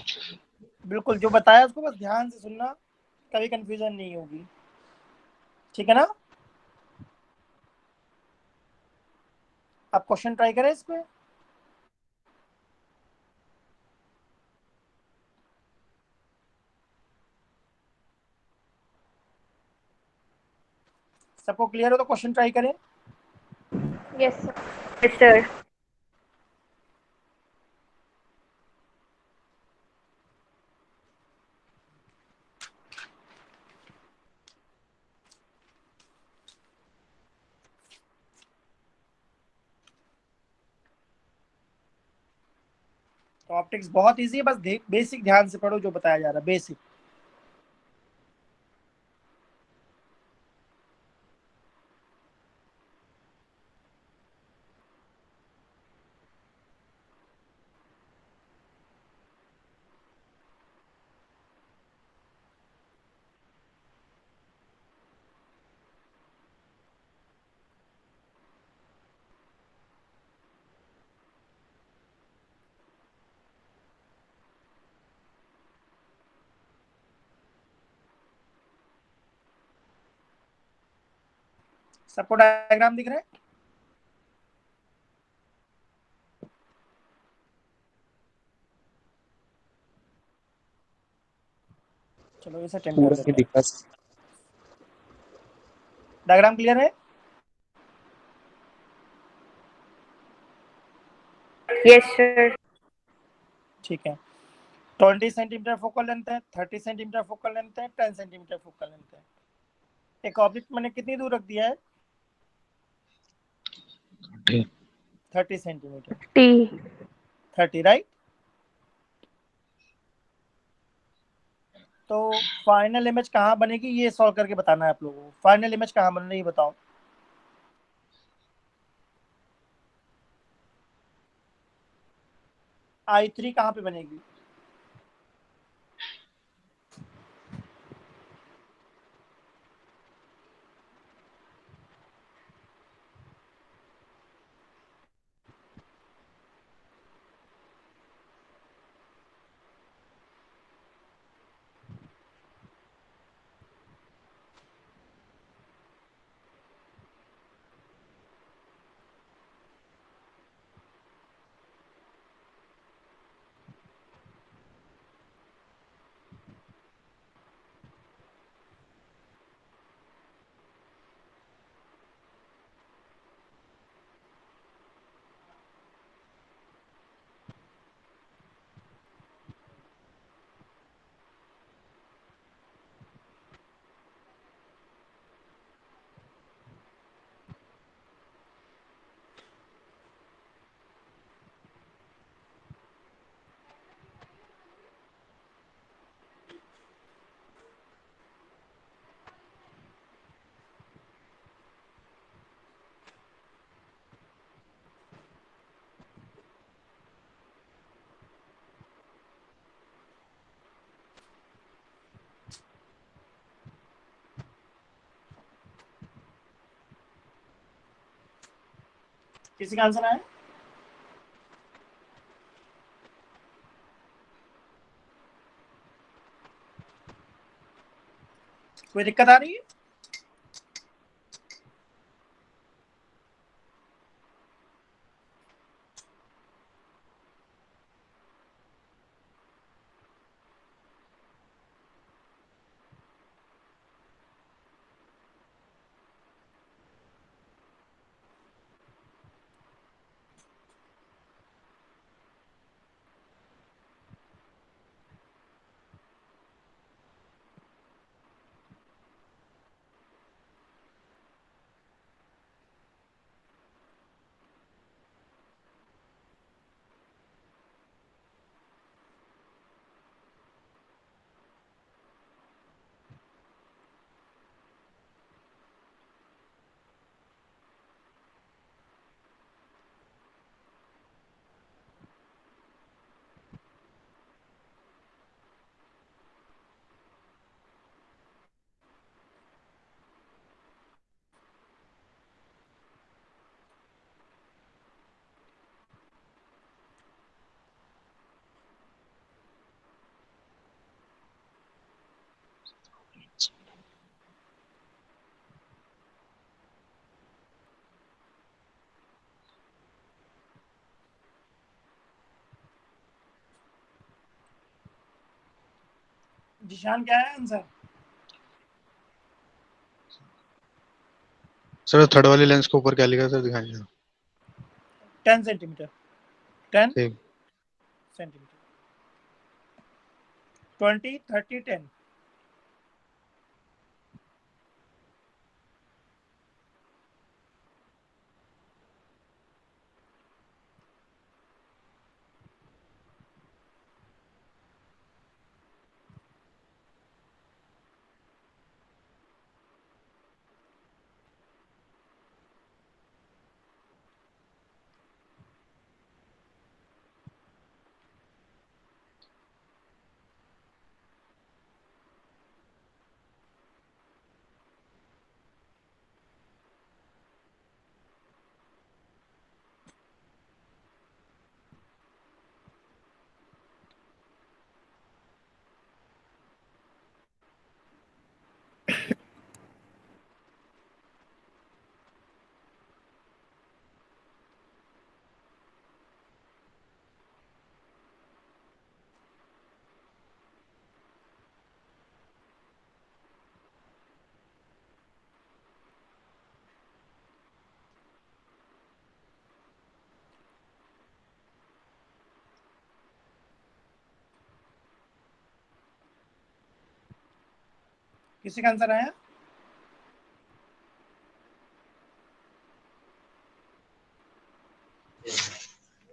बिल्कुल, जो बताया उसको बस ध्यान से सुनना, कभी कंफ्यूजन नहीं होगी, ठीक है ना। आप क्वेश्चन ट्राई करें इस पे। सबको क्लियर हो तो क्वेश्चन ट्राई करें। Yes, sir. Yes, sir. तो ऑप्टिक्स बहुत इजी है, बस बेसिक ध्यान से पढ़ो जो बताया जा रहा है, बेसिक। सबको डायग्राम दिख रहा है? चलो इसे अटेंड कर लेते हैं। डायग्राम क्लियर है? Yes, sir. ठीक है। 20 सेंटीमीटर फोकल लेंथ है, 30 सेंटीमीटर फोकल लेंथ है, 10 सेंटीमीटर फोकल लेंथ है। एक ऑब्जेक्ट मैंने कितनी दूर रख दिया है? 30 सेंटीमीटर। T. 30, राइट। तो फाइनल इमेज कहाँ बनेगी ये सॉल्व करके बताना है आप लोगों को। फाइनल इमेज कहाँ बन रही है बताओ। I3 कहाँ पे बनेगी? किसी का आंसर आया? कोई दिक्कत आ रही है? जिशान क्या है आंसर? सर थर्ड वाली लेंस के ऊपर क्या लिखा है सर दिखाइए। 10 सेंटीमीटर। 10 ठीक। सेंटीमीटर। 20, 30, 10। किसी का आंसर आया? सर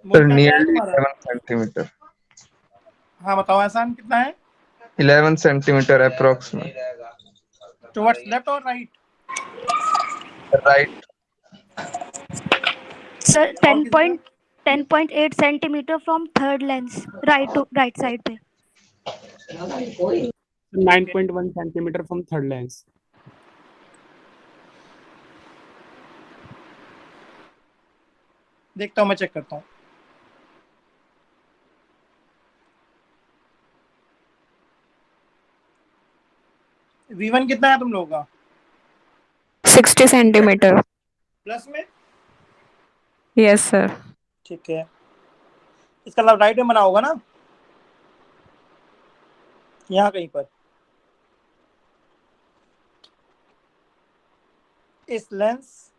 मुल्क आंसर आया नियरली तुम्हारा? 11 सेंटीमीटर। हाँ बताओ एहसान कितना है? 11 सेंटीमीटर अप्रोक्सीमेट। टुवर्ड्स लेफ्ट और राइट? राइट। सर और किसी का? 10.8 centimetre from third lens, right to right side पे। 9.1 सेंटीमीटर फ्रॉम थर्ड लेंस। देखता हूँ, मैं चेक करता हूँ। V1 कितना है तुम लोगों का? 60 सेंटीमीटर। प्लस में? Yes sir. ठीक है, इसका मतलब राइट में बना होगा ना, यहाँ कहीं पर। इस लेंस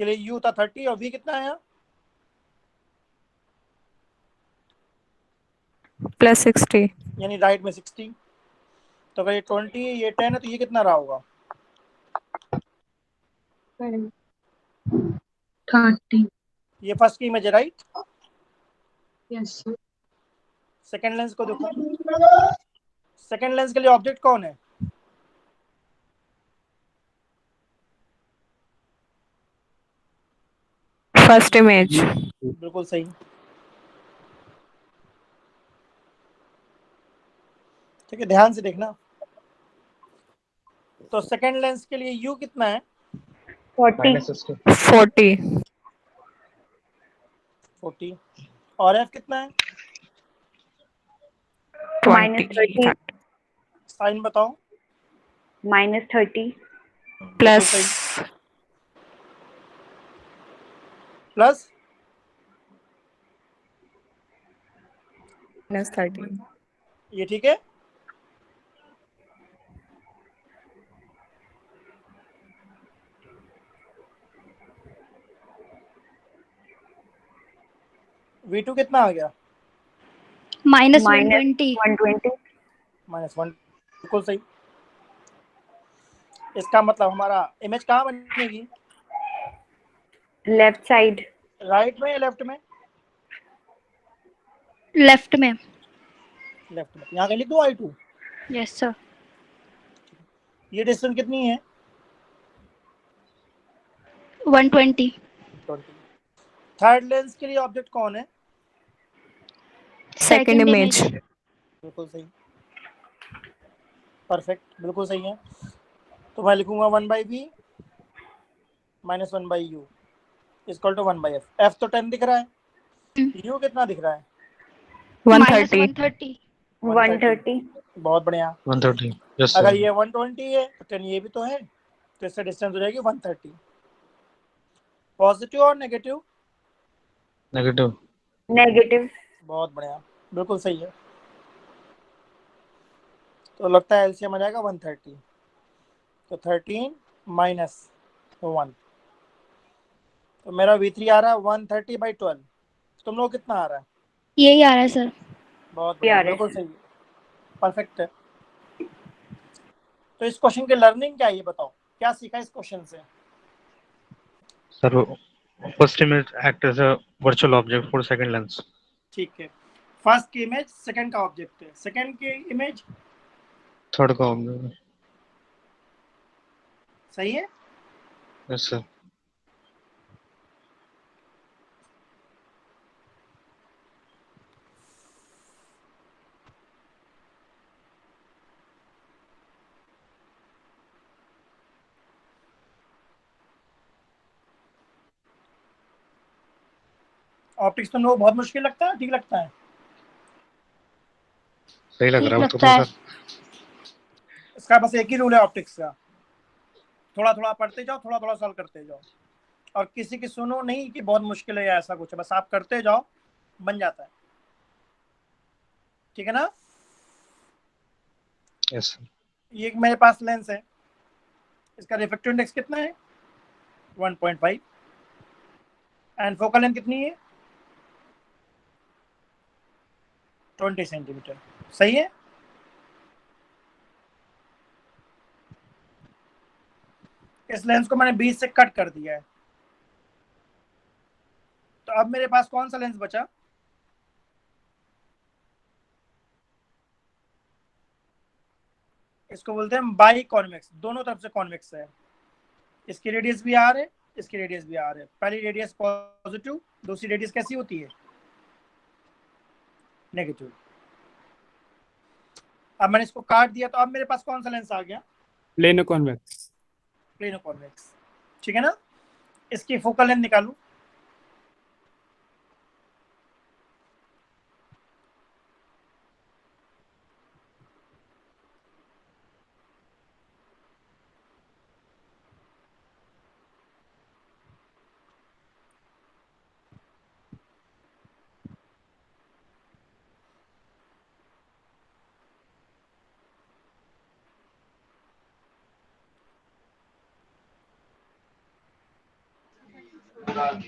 के लिए U था 30 और V कितना है यहाँ? प्लस 60। यानी राइट में 60। तो अगर ये 20 ये 10 है तो ये कितना रहा होगा? 30। ये फर्स्ट की इमेज है, right? Yes sir. Second lens को देखो। सेकेंड लेंस के लिए ऑब्जेक्ट कौन है? First image. बिल्कुल सही। ठीक है, ध्यान से देखना। तो सेकेंड लेंस के लिए U कितना है? 40. -60. 40. 40 और एफ कितना है? -30. 20. साइन बताओ। -30. बिल्कुल सही। Plus plus -30. ये ठीक है। V2 कितना आ गया? -120. -120. -1, बिल्कुल सही। इसका मतलब हमारा इमेज कहाँ बनेगी? Left side. राइट में या लेफ्ट में? लेफ्ट में. लेफ्ट में। यहाँ का लिख दो I2। Yes sir. ये डिस्टेंस कितनी है? 120. 20। थर्ड लेंस के लिए ऑब्जेक्ट कौन है? Second image. बिल्कुल सही, परफेक्ट, बिल्कुल सही है। तो मैं लिखूंगा 1/v minus 1/u equal to 1/f। f तो 10 दिख रहा है, u कितना दिख रहा है? 130. -130. 130. बहुत बढ़िया। 130. यस अगर सर. ये 120 है तो 10 ये भी तो है, तो इससे डिस्टेंस हो जाएगी 130। पॉजिटिव और नेगेटिव? नेगेटिव. नेगेटिव. बहुत बढ़िया, बिल्कुल सही है। तो लगता है एलसीएम आ जाएगा 130। तो 13 माइनस 1, तो मेरा V3 आ रहा है 130/12। तुम लोग कितना आ रहा है? यही आ रहा है सर. बहुत बढ़िया, आ रहा है बिल्कुल सर. सही है, परफेक्ट है। तो इस क्वेश्चन की लर्निंग क्या है ये बताओ, क्या सीखा इस क्वेश्चन से? Sir first image act as a virtual object for second lens. ठीक है, फर्स्ट की इमेज सेकंड का ऑब्जेक्ट है, सेकंड की इमेज थर्ड का ऑब्जेक्ट. सही है। Yes sir. ऑप्टिक्स तुम लोग बहुत मुश्किल लगता है, ठीक लगता है? सही लग ठीक रहा है लगता है. सर. इसका बस एक ही रूल है ऑप्टिक्स का, थोड़ा थोड़ा पढ़ते जाओ, थोड़ा थोड़ा सॉल्व करते जाओ, और किसी की सुनो नहीं कि बहुत मुश्किल है या ऐसा कुछ है, बस आप करते जाओ, बन जाता है। ठीक है ना? Yes sir. ये मेरे पास लेंस है, इसका रिफ्रैक्टिव इंडेक्स कितना है? 1.5। एंड फोकल लेंथ कितनी है? 20 सेंटीमीटर। सही है। इस लेंस को मैंने 20 से कट कर दिया है, तो अब मेरे पास कौन सा लेंस बचा? इसको बोलते हैं बाई कॉन्वेक्स, दोनों तरफ से कॉन्वेक्स है। इसकी रेडियस भी आर है, इसकी रेडियस भी आर है। पहली रेडियस पॉजिटिव, दूसरी रेडियस कैसी होती है? नेगेटिव। अब मैंने इसको काट दिया, तो अब मेरे पास कौन सा लेंस आ गया? Plano convex. Plano convex. ठीक है ना? इसकी फोकल लेंथ निकालू।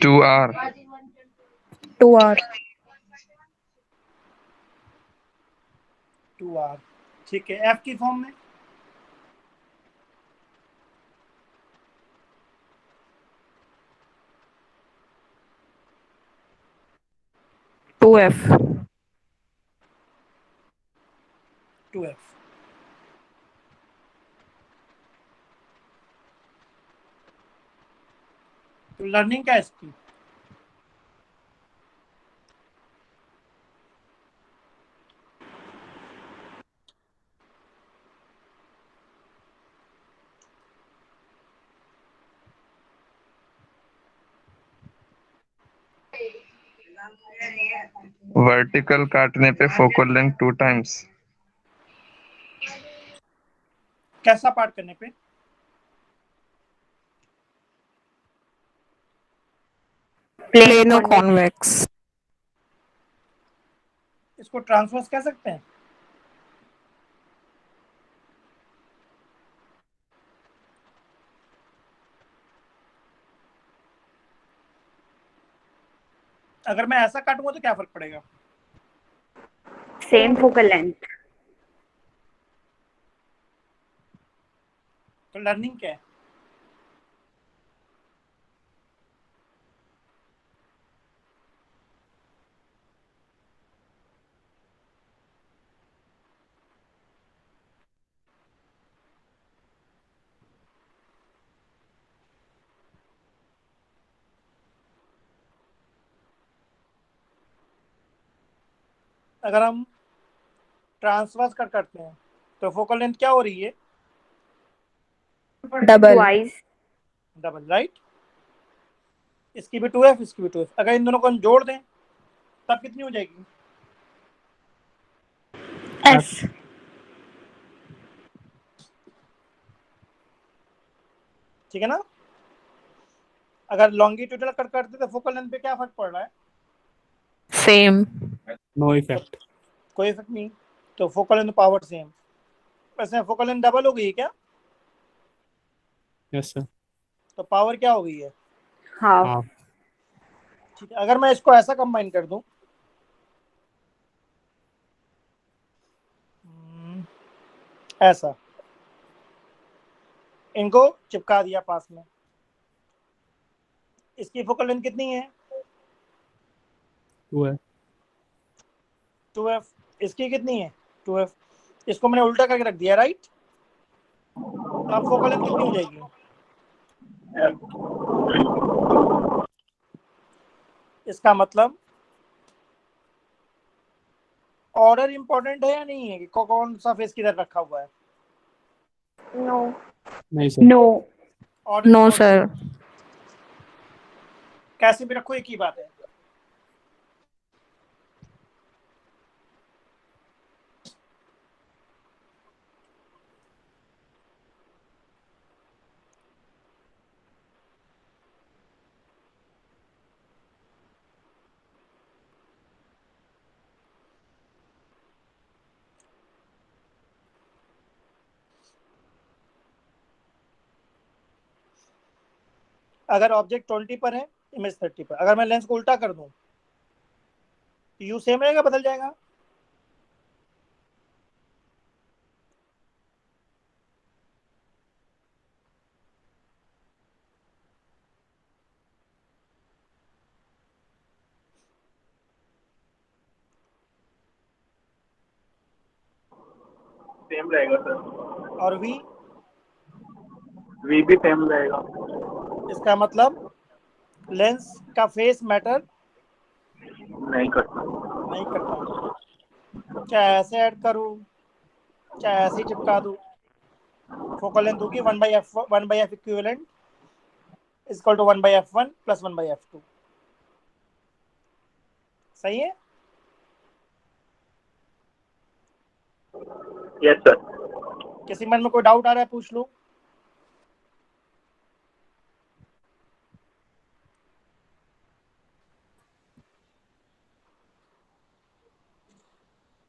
Two R. 2R. 2r। ठीक है, एफ की फॉर्म में? Two F. 2f। तो लर्निंग क्या है इसकी? वर्टिकल काटने पे फोकल लेंथ 2 टाइम्स। कैसा पार्ट करने पे? Plano convex. इसको ट्रांसवर्स कह सकते हैं। अगर मैं ऐसा काटूंगा तो क्या फर्क पड़ेगा? Same focal length. तो लर्निंग क्या है? अगर हम ट्रांसवर्स कट करते हैं तो फोकल लेंथ क्या हो रही है? Double. Twice. Double, right? इसकी भी 2f, इसकी भी 2f। अगर इन दोनों को हम जोड़ दें तब कितनी हो जाएगी? F. ठीक है ना? अगर लॉन्गिट्यूडल कट करते तो फोकल लेंथ पे क्या फर्क पड़ रहा है? Same. No effect. कोई इफेक्ट नहीं। तो फोकल लेंथ पावर सेम। वैसे फोकल लेंथ डबल हो गई है क्या? Yes, sir. तो पावर क्या हो गई है? Half. Half. ठीक है, अगर मैं इसको ऐसा कंबाइन कर दूं, ऐसा इनको चिपका दिया पास में, इसकी फोकल लेंथ कितनी है? 2F. 2f। इसकी कितनी है? 2f। इसको मैंने उल्टा करके रख दिया, राइट? तो अब फोकल लेंथ कितनी हो जाएगी? इसका मतलब ऑर्डर इंपॉर्टेंट है या नहीं है कि कौन सा फेस किधर रखा हुआ है? No. नहीं sir. No. Order No, sir. कैसे भी रखो एक ही बात है। अगर ऑब्जेक्ट 20 पर है, इमेज 30 पर, अगर मैं लेंस को उल्टा कर दूं तो यू सेम रहेगा, बदल जाएगा? सेम रहेगा सर। और वी? वी भी सेम रहेगा। इसका मतलब लेंस का फेस मैटर नहीं करता। नहीं करता। चाहे ऐसे ऐड करूं, चाहे ऐसे ही चिपका दूं, फोकल लेंथ होगी 1/f equivalent equal to 1/f1 plus 1/f2। सही है? Yes sir. किसी मन में कोई डाउट आ रहा है, पूछ लो।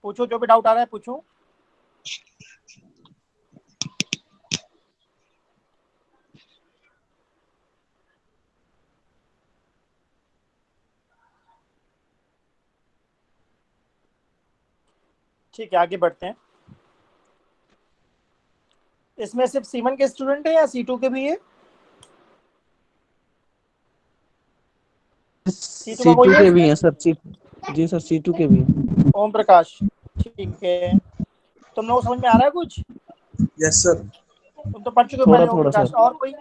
पूछो, जो भी डाउट आ रहा है पूछो। ठीक है, आगे बढ़ते हैं। इसमें सिर्फ C1 के स्टूडेंट है या C2 के भी है? C2 का कोई C2 है के भी इसमें? हैं सर। जी सर, C2 के भी हैं। ओम प्रकाश, ठीक है। तुम लोग को समझ में आ रहा है कुछ? Yes sir. तुम तो पढ़ चुके हो थोड़ा पहले। ओम थोड़ा प्रकाश, सर। और कोई?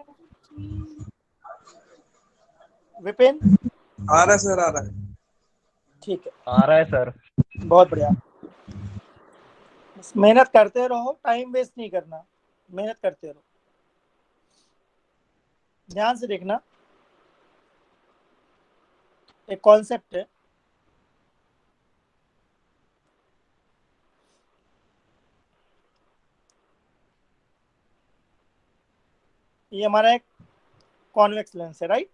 विपिन? आ रहा है सर, आ रहा है। ठीक है, आ रहा है सर। बहुत बढ़िया। बस मेहनत करते रहो, टाइम वेस्ट नहीं करना, मेहनत करते रहो। ध्यान से देखना, एक कॉन्सेप्ट है, ये हमारा एक कॉन्वेक्स लेंस है, राइट।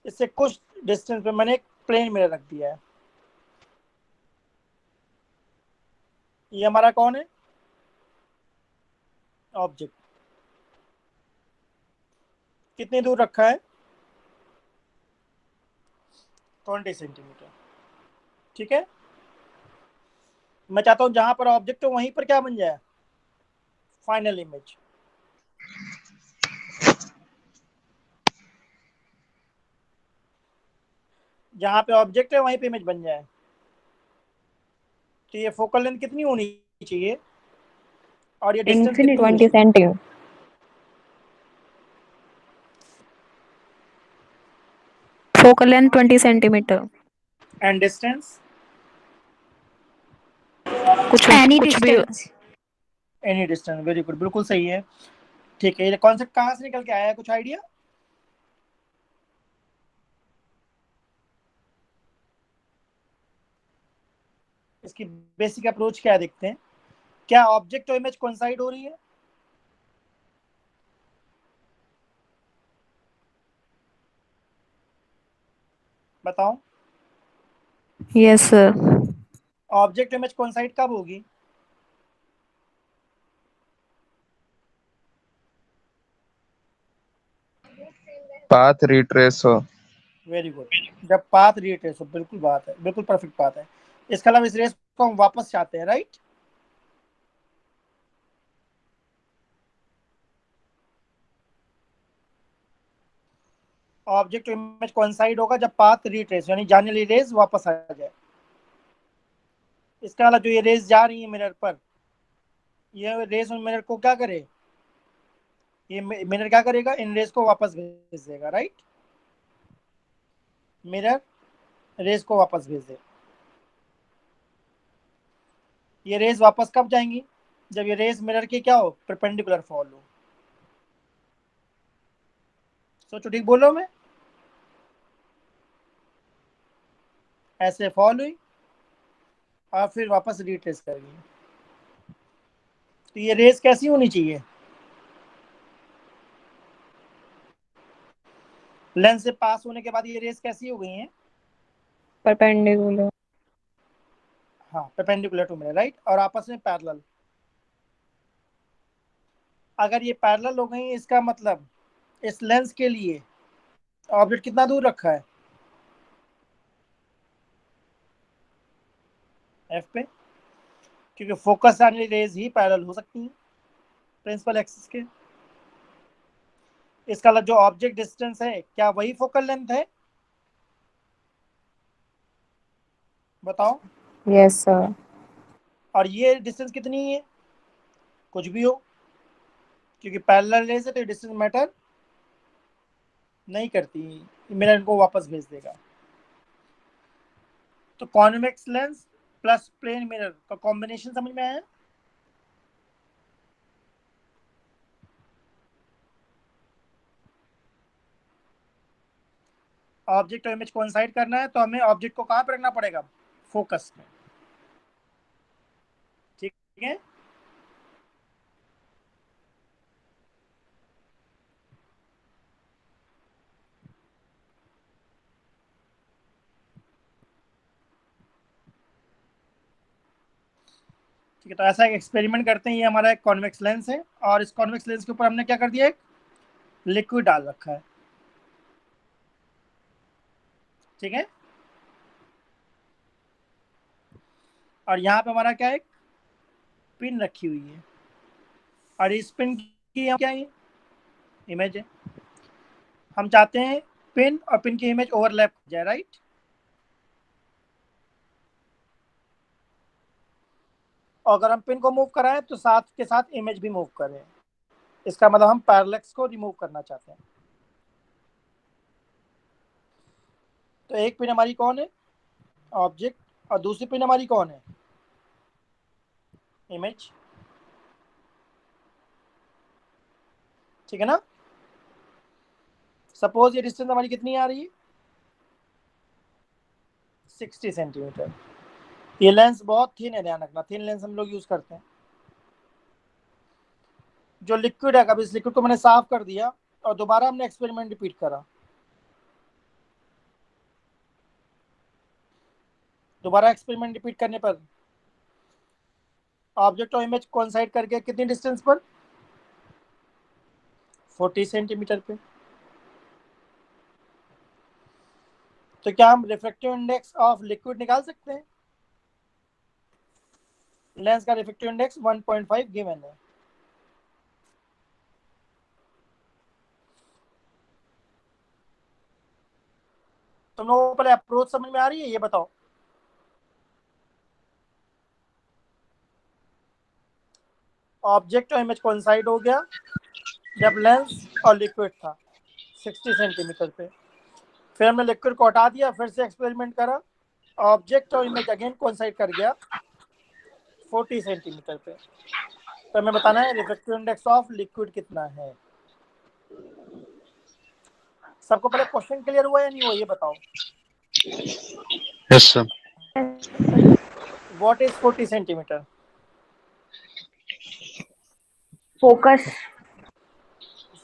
इससे कुछ डिस्टेंस पे मैंने एक प्लेन मिरर रख दिया है। ये हमारा कौन है, ऑब्जेक्ट। कितनी दूर रखा है, 20 सेंटीमीटर। ठीक है, मैं चाहता हूं जहां पर ऑब्जेक्ट हो वहीं पर क्या बन जाए, फाइनल इमेज। जहां पे ऑब्जेक्ट है वहीं पे इमेज बन जाए। तो ये फोकल लेंथ कितनी होनी चाहिए और ये डिस्टेंस कितनी होनी 20 चाहिए, centimeter. Focal length 20 centimeter. And distance कुछ Any कुछ भी distance. Any distance. Very good, बिल्कुल सही है। ठीक है, ये कॉन्सेप्ट कहाँ से निकल के आया है, कुछ आइडिया? इसकी बेसिक अप्रोच क्या है देखते हैं। क्या ऑब्जेक्ट और इमेज कोइंसाइड हो रही है? बताओ। yes sir. Object image coincide कब होगी? path retrace हो। वेरी गुड, जब पाथ रिट्रेस हो। बिल्कुल बात है, बिल्कुल परफेक्ट बात है। इसके अलावा इस रेस को हम वापस चाहते हैं, राइट। ऑब्जेक्ट इमेज कोइंसाइड होगा जब पाथ रिट्रेस यानी जाने वाली रेस वापस आ जाए। इसके अलावा जो ये रेस जा रही है मिरर पर, ये रेस उन मिरर को क्या करे, ये मिरर क्या करेगा, इन रेस को वापस भेज देगा, राइट। मिरर रेस को वापस भेज दे। ये रेस वापस कब जाएंगी, जब ये रेस मिरर के क्या हो, परपेंडिकुलर फॉल हो। सोचो, ठीक बोल रहा हूं मैं? ऐसे फॉल हुई और फिर वापस रिट्रेस कर गई। तो ये रेस कैसी होनी चाहिए, लेंस से पास होने के बाद ये रेस कैसी हो गई हैं? Perpendicular. हाँ, परपेंडिकुलर टू मिरर, राइट, और आपस में पैरेलल। अगर ये पैरेलल हो गई, इसका मतलब इस लेंस के लिए ऑब्जेक्ट कितना दूर रखा है, एफ पे, क्योंकि फोकस आने वाली रेज ही पैरेलल हो सकती हैं प्रिंसिपल एक्सिस के। इसका मतलब जो ऑब्जेक्ट डिस्टेंस है क्या वही फोकल लेंथ है, बताओ। Yes sir. और ये डिस्टेंस कितनी है, कुछ भी हो, क्योंकि पैरेलल रेज है तो डिस्टेंस मैटर नहीं करती, मिरर को वापस भेज देगा। तो convex lens plus plane mirror का कॉम्बिनेशन समझ में आया? ऑब्जेक्ट और इमेज कोइंसाइड करना है तो हमें ऑब्जेक्ट को कहां पर रखना पड़ेगा, फोकस में। ठीक है, ठीक है। तो ऐसा एक एक्सपेरिमेंट करते हैं। ये हमारा एक कॉन्वेक्स लेंस है और इस कॉन्वेक्स लेंस के ऊपर हमने क्या कर दिया, एक लिक्विड डाल रखा है, ठीक है। और यहाँ पे हमारा क्या है, एक पिन रखी हुई है और इस पिन की क्या है, इमेज है। हम चाहते हैं पिन और पिन की इमेज ओवरलैप हो जाए, राइट। और अगर हम पिन को मूव कराएं तो साथ के साथ इमेज भी मूव करें। इसका मतलब हम पैरेलक्स को रिमूव करना चाहते हैं। तो एक पिन हमारी कौन है, ऑब्जेक्ट, और दूसरी पिन हमारी कौन है, इमेज, ठीक है ना। सपोज ये डिस्टेंस हमारी कितनी आ रही है, 60 सेंटीमीटर। ये लेंस बहुत थिन है, ध्यान रखना, थिन लेंस हम लोग यूज करते हैं। जो लिक्विड है, कभी इस लिक्विड को मैंने साफ कर दिया और दोबारा हमने एक्सपेरिमेंट रिपीट करा, दोबारा एक्सपेरिमेंट रिपीट करने पर ऑब्जेक्ट और इमेज कोइंसाइड करके कितनी डिस्टेंस पर, 40 सेंटीमीटर पे। तो क्या हम रिफ्रैक्टिव इंडेक्स ऑफ लिक्विड निकाल सकते हैं? लेंस का रिफ्रैक्टिव इंडेक्स 1.5 गिवन है। तुम लोगों को पहले अप्रोच समझ में आ रही है, ये बताओ। ऑब्जेक्ट और इमेज कोइंसाइड हो गया जब लेंस और लिक्विड था 60 सेंटीमीटर पे, फिर हमने लिक्विड को हटा दिया, फिर से एक्सपेरिमेंट करा, ऑब्जेक्ट और इमेज अगेन कोइंसाइड कर गया 40 सेंटीमीटर पे। तो हमें बताना है रिफ्रैक्टिव इंडेक्स ऑफ लिक्विड कितना है। सबको पहले क्वेश्चन क्लियर हुआ या नहीं हुआ, ये बताओ। Yes, sir. What is 40 centimetre? Focus.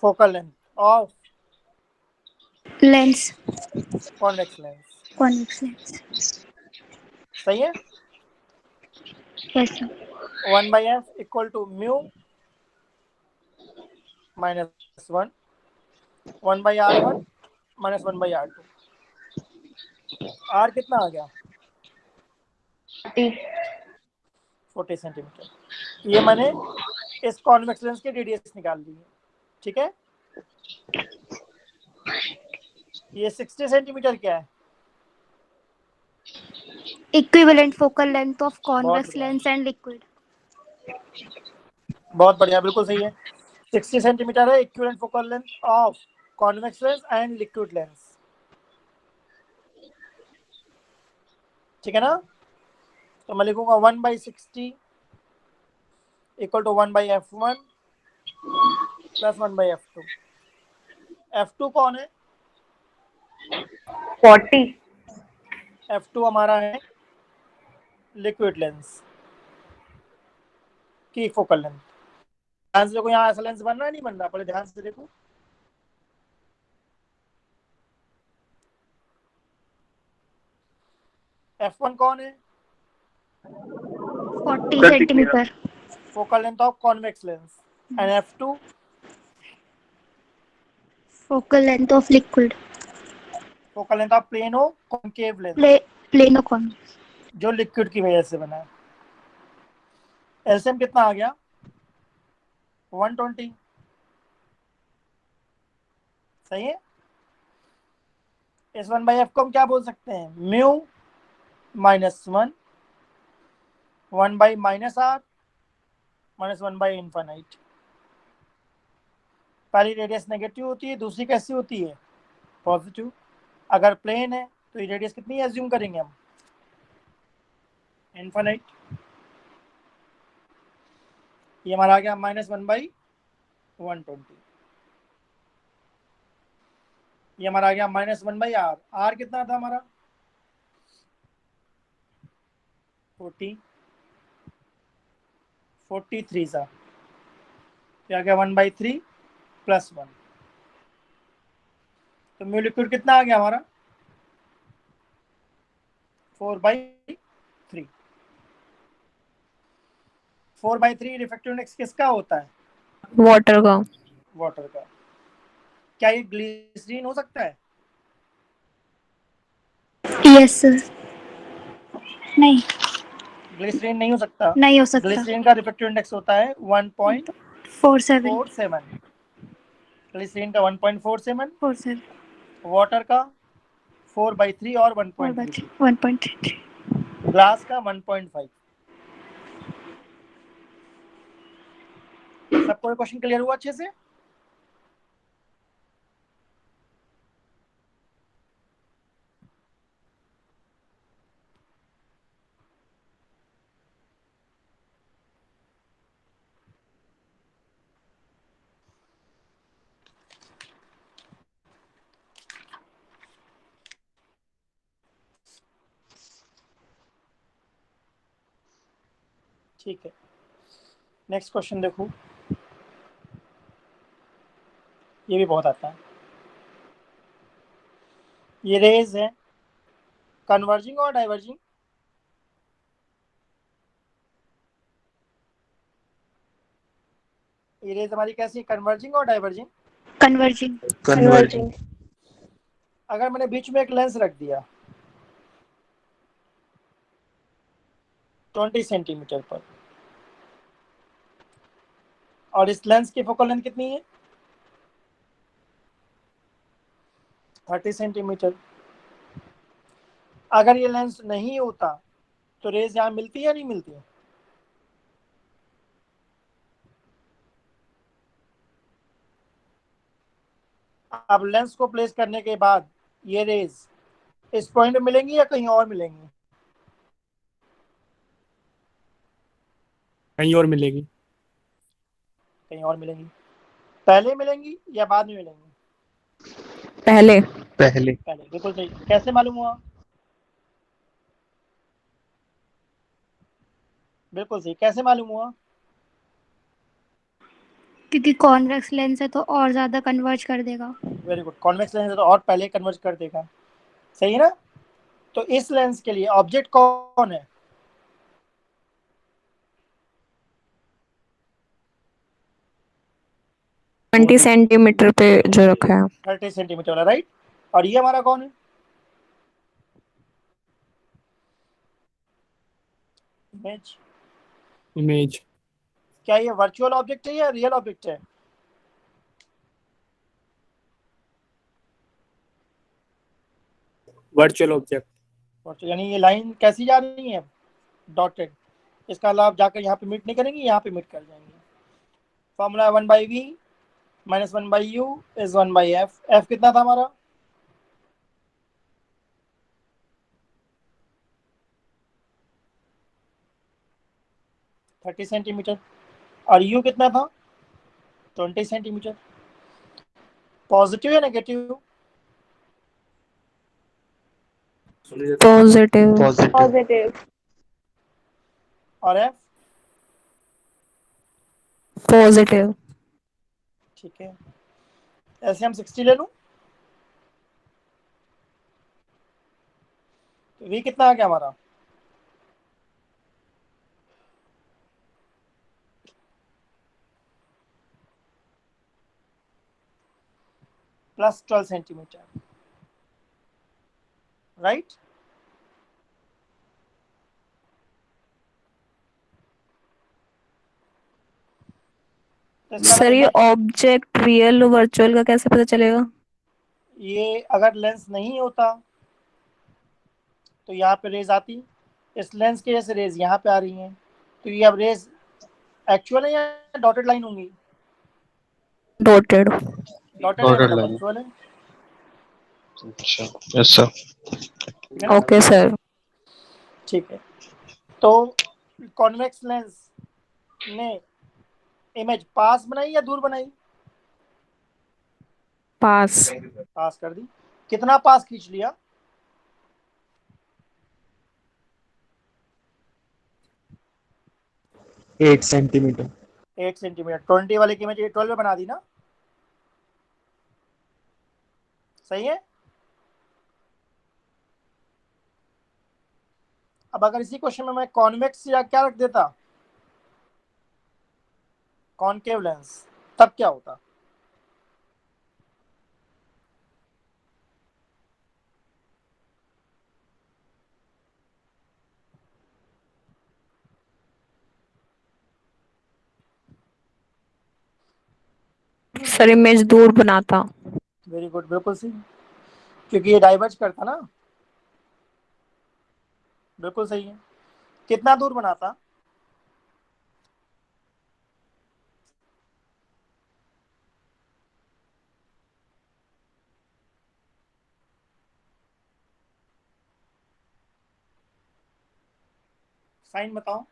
Focal length of Lens. Convex lens. Convex lens. सही है। Yes, sir. 1/f equal to mu minus 1, 1/r1 minus 1/r2। R कितना आ गया? 40 सेंटीमीटर। ये मैंने इस कॉन्वेक्स लेंस की रेडियस निकाल ली है, ठीक है। ये 60 सेंटीमीटर क्या है? Equivalent focal length of convex बढ़िया। lens and liquid. बहुत बढ़िया, बिल्कुल सही है। 60 सेंटीमीटर है equivalent focal length of convex lens and liquid lens, ठीक है ना। तो मैं लिखूंगा 1/60 equal to 1/f1 plus 1/f2। f2 कौन है? 40. f2 हमारा है लिक्विड लेंस की फोकल लेंथ। ध्यान से देखो, यहाँ ऐसा लेंस बन रहा है नहीं बन रहा, पहले ध्यान से देखो। f1 कौन है? 40 centimeter. Focal length of convex lens. And f2 Focal length of liquid. Focal length of plano concave lens, Plano convex. जो लिक्विड की वजह से बना है। एलसीएम कितना आ गया? 120। सही है। इस 1/f को हम क्या बोल सकते हैं? Mu minus 1, 1/-r minus infinite. पहली रेडियस नेगेटिव होती है, दूसरी कैसी होती है? पॉजिटिव। अगर प्लेन है तो ये रेडियस कितनी एज्यूम करेंगे हम? इनफाइनाइट। ये हमारा आ गया -1/120। ये हमारा आ गया -1/r। r कितना था हमारा? 40, 43 सा। तो आ गया 1/3 प्लस 1। तो म्यू लिक्विड कितना आ गया हमारा? 4/3। 4/3 रिफ्रैक्टिव इंडेक्स किसका होता है? वाटर का। वाटर का। क्या ये ग्लिसरीन हो सकता है? Yes, sir. नहीं, ग्लिसरीन नहीं हो सकता। नहीं हो सकता. ग्लिसरीन का रिफ्रैक्टिव इंडेक्स होता है 1.47। 47. ग्लिसरीन का 1.47, 47. वाटर का 4/3 और 1.33, 1.33. ग्लास का 1.5। सबको क्वेश्चन क्लियर हुआ अच्छे से? ठीक है, नेक्स्ट क्वेश्चन देखो। ये भी बहुत आता है। ये रेज है कन्वर्जिंग और डाइवर्जिंग। ये रेज हमारी कैसी, कन्वर्जिंग और डाइवर्जिंग? Converging. Converging. अगर मैंने बीच में एक लेंस रख दिया 20 सेंटीमीटर पर, और इस लेंस की फोकल लेंथ कितनी है? 30 सेंटीमीटर। अगर ये लेंस नहीं होता तो रेज यहाँ मिलती या नहीं मिलती? अब लेंस को प्लेस करने के बाद ये रेज इस पॉइंट में मिलेंगी या कहीं और मिलेंगी? कहीं और मिलेगी। कहीं और मिलेंगी। पहले मिलेंगी या बाद में मिलेंगी? पहले। पहले। पहले, बिल्कुल सही। कैसे मालूम हुआ? बिल्कुल सही। कैसे मालूम हुआ? क्योंकि कॉन्वेक्स लेंस है तो और ज्यादा कन्वर्ज कर देगा। Very good. कॉन्वेक्स लेंस है तो और पहले कन्वर्ज कर देगा। सही है ना? तो इस लेंस के लिए ऑब्जेक्ट कौन है? ट्वेंटी सेंटीमीटर पे जो रखा है। 30 सेंटीमीटर वाला, राइट। और ये हमारा कौन है? इमेज। इमेज। क्या ये वर्चुअल ऑब्जेक्ट है या रियल ऑब्जेक्ट है? Virtual object. यानी ये लाइन कैसी जा रही है? डॉटेड। इसका लाभ जाकर यहाँ पे मीट नहीं करेंगी, यहाँ पे मीट कर जाएंगे। Formula 1/v minus 1/u is 1/f। f कितना था हमारा? Thirty centimetre. और u कितना था? 20 सेंटीमीटर। पॉजिटिव या नेगेटिव? पॉजिटिव। पॉजिटिव। Positive. और f? पॉजिटिव। ठीक है। ऐसे हम 60 ले लूं तो v कितना आ गया हमारा? Plus 12 centimetre, right. सर ये ऑब्जेक्ट रियल वर्चुअल का कैसे पता चलेगा? ये अगर लेंस नहीं होता तो यहाँ पे रेज आती, इस लेंस के जैसे रेज यहाँ पे आ रही हैं, तो ये अब रेज एक्चुअल है या डॉटेड लाइन होंगी? डॉटेड। डॉटेड है Dotted मतलब line। वर्चुअल है। अच्छा, यस सर। ठीक है ना? Okay sir. ठीक है। तो कॉन्वेक्स लेंस ने इमेज पास बनाई या दूर बनाई? पास। पास कर दी। कितना पास खींच लिया? 8 सेंटीमीटर। 8 सेंटीमीटर। 20 वाले की इमेज 12 में बना दी ना? सही है। अब अगर इसी क्वेश्चन में मैं कॉन्वेक्स या क्या रख देता, कॉनकेव लेंस, तब क्या होता? सर इमेज दूर बनाता। वेरी गुड, बिल्कुल सही। क्योंकि ये डाइवर्ज करता ना। बिल्कुल सही है। कितना दूर बनाता? साइन बताओ।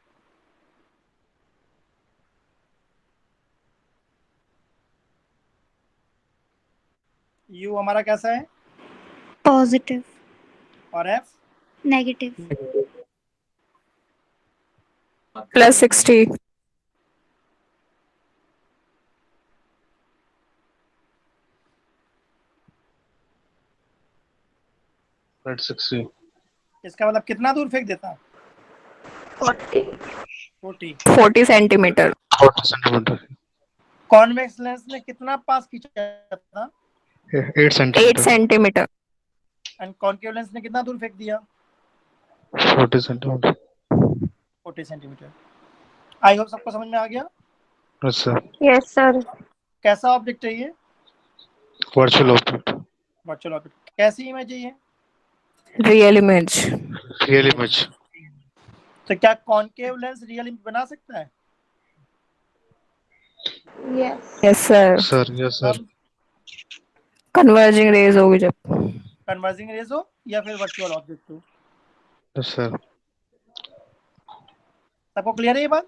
यू हमारा कैसा है? पॉजिटिव। और एफ? नेगेटिव। +60। at 60. इसका मतलब कितना दूर फेंक देता? 40. 40. 40 centimeter. 40 centimeter. कॉन्वेक्स लेंस ने कितना पास खींचा था? 8 8 centimeter. centimeter. And concave lens ने कितना दूर फेंक दिया? 40 centimeter. 40 सेंटीमीटर। आई होप सबको समझ में आ गया। Yes, sir. Yes, sir. कैसा ऑब्जेक्ट है ये? Virtual object. Virtual object. कैसी इमेज है ये? Real image. Real image. तो क्या कॉन्केव लेंस रियल इमेज बना सकता है? Yes. Yes, sir. Sir, yes, sir. Converging rays होगी जब. कन्वर्जिंग रेज हो या फिर वर्चुअल ऑब्जेक्ट हो? Yes, sir. सबको क्लियर है ये बात?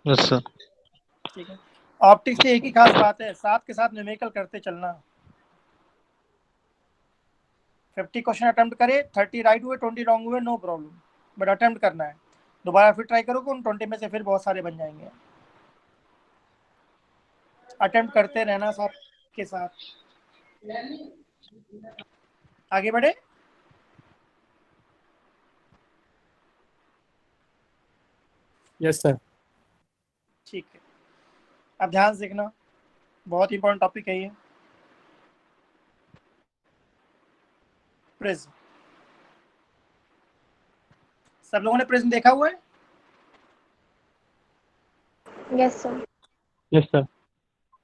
Yes, sir. ठीक है। ऑप्टिक्स की एक ही खास बात है, साथ के साथ न्यूमेरिकल करते चलना। 50 क्वेश्चन अटेम्प्ट करे, 30 राइट हुए, 20 रॉन्ग हुए, नो प्रॉब्लम, बट अटेम्प्ट करना है। दोबारा फिर ट्राई करोगे, उन 20 में से फिर बहुत सारे बन जाएंगे। अटेम्प्ट करते रहना साथ के साथ। आगे बढ़े। Yes sir. ठीक है, अब ध्यान से देखना, बहुत इंपॉर्टेंट टॉपिक है ये। प्रिज्म, सब लोगों ने प्रिज्म देखा हुआ है? Yes, sir. Yes sir.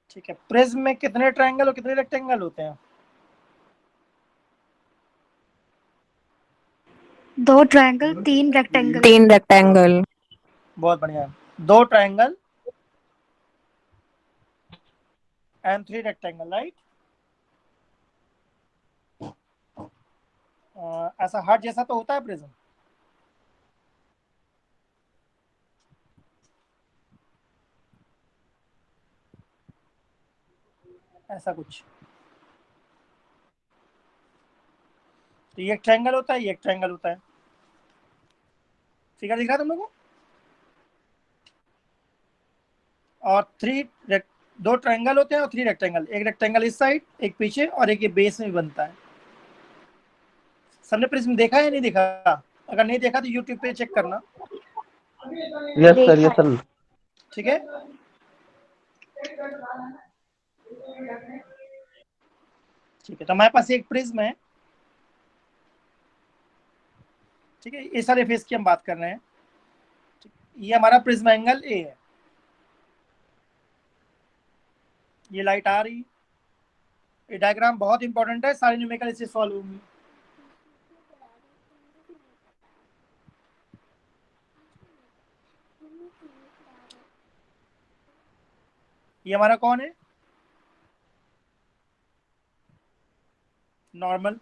ठीक है, प्रिज्म में कितने ट्रायंगल और कितने रेक्टेंगल होते हैं? 2 ट्रायंगल 3 रेक्टेंगल। 3 rectangle. बहुत बढ़िया, 2 ट्रायंगल एंड 3 रेक्टेंगल, राइट। ऐसा हार्ट जैसा तो होता है प्रिज्म? ऐसा कुछ, तो ये एक ट्रायंगल होता है, ये एक ट्रायंगल होता है। फिगर दिख रहा है तुम लोगों को? और 2 ट्रायंगल होते हैं और 3 रेक्टेंगल, एक रेक्टेंगल इस साइड, एक पीछे, और एक ये बेस में बनता है। सबने प्रिज्म देखा है या नहीं देखा? अगर नहीं देखा तो यूट्यूब पे चेक करना। Yes sir, yes sir. ठीक है, ठीक है। तो हमारे पास एक प्रिज्म है, ठीक है। इस सारे फेस की हम बात कर रहे हैं। ये हमारा प्रिज्म एंगल ए है, ये लाइट आ रही। ये डायग्राम बहुत इंपॉर्टेंट है, सारे न्यूमेरिकल इससे सॉल्व होंगे। ये हमारा कौन है? नॉर्मल।